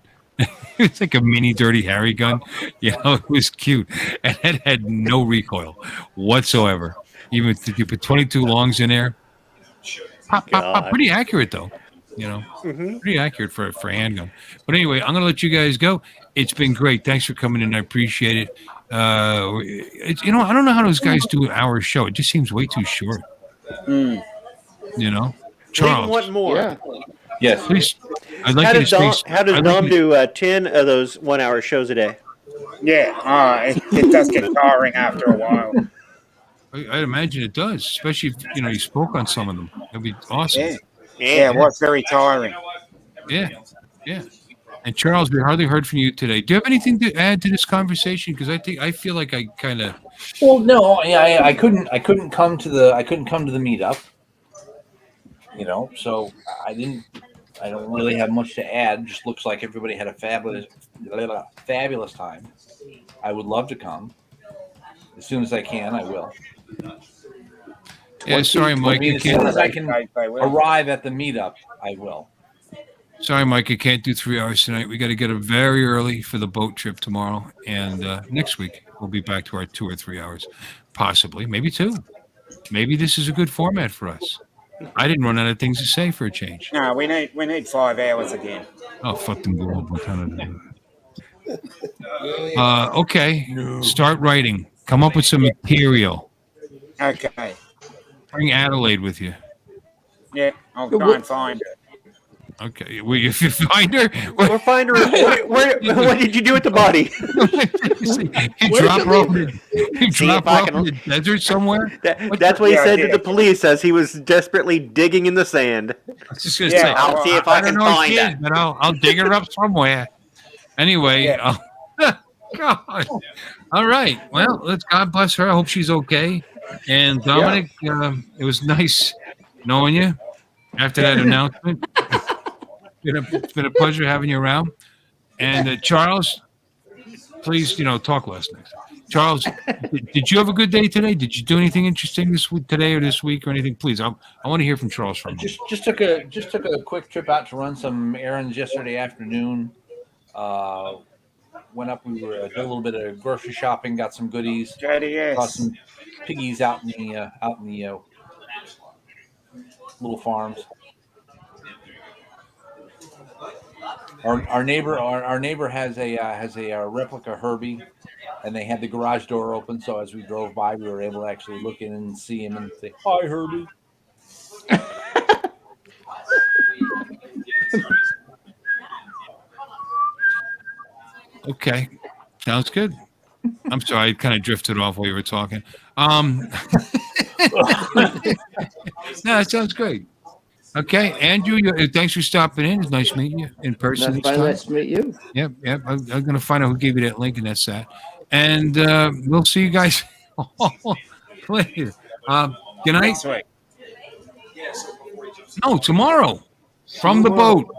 It's like a mini Dirty Harry gun. It was cute. And it had no recoil whatsoever. Even if you put 22 longs in there. Pop. Pretty accurate, though. Pretty accurate for a handgun. But anyway, I'm going to let you guys go. It's been great. Thanks for coming in. I appreciate it. I don't know how those guys do an hour show. It just seems way too short. Charles.
One more.
Yeah.
Yes.
Please. I'd like you to speak.
How does Dom do 10 of those 1 hour shows a day?
Yeah, it does get tiring after a while.
I'd imagine it does, especially if you spoke on some of them. It'd be awesome.
Yeah, it was very tiring.
Yeah. And Charles, we hardly heard from you today. Do you have anything to add to this conversation? Because I feel like I kind of.
Well, no, yeah, I couldn't come to the meetup. So I don't really have much to add. Just looks like everybody had a fabulous time. I would love to come. As soon as I can, I will.
Yeah, sorry, Mike.
As soon as I can arrive at the meetup, I will.
Sorry, Mike. I can't do 3 hours tonight. We got to get up very early for the boat trip tomorrow. And next week, we'll be back to our 2 or 3 hours. Possibly. Maybe 2. Maybe this is a good format for us. I didn't run out of things to say for a change.
No, we need 5 hours again.
Oh, fuck them. What kind of okay. No. Start writing. Come up with some material.
Okay.
Bring Adelaide with you.
Yeah, I'll try and find her.
Okay, if you find her,
or find her. What did you do with the body?
You drop her off in the desert somewhere.
That's what he said to the police as he was desperately digging in the sand.
I was just gonna say,
I'll see if I can find her.
But I'll dig her up somewhere. Anyway, God. All right. Well, let's God bless her. I hope she's okay. And Dominic, it was nice knowing you after that announcement. It's been a pleasure having you around. And Charles, please, talk less next time. Charles, did you have a good day today? Did you do anything interesting this week, today or this week, or anything? Please, I want to hear from Charles from you.
Just took a quick trip out to run some errands yesterday afternoon. Went up. We were did a little bit of grocery shopping, got some goodies. Saw some piggies out in the little farms. Our neighbor has a replica Herbie, and they had the garage door open. So as we drove by, we were able to actually look in and see him and say, "Hi, Herbie."
Okay, sounds good. I'm sorry, I kind of drifted off while you were talking. No, it sounds great. Okay, Andrew, thanks for stopping in. It's nice meeting you in person.
Nice to meet you.
Yep. I'm going to find out who gave you that link, and that's that. And we'll see you guys later. Good night. No, tomorrow. From the boat.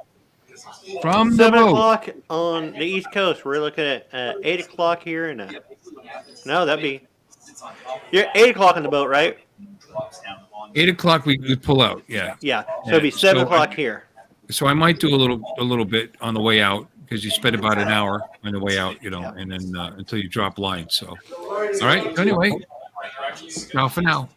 From the
7
boat.
o'clock on the East Coast. We're looking at 8 o'clock here. No, that'd be... You're 8 o'clock on the boat, right?
8 o'clock we pull out. Yeah.
Yeah. So it'd be 7 o'clock here.
So I might do a little bit on the way out because you spend about an hour on the way out, and then until you drop line. So, all right. Anyway, ciao for now.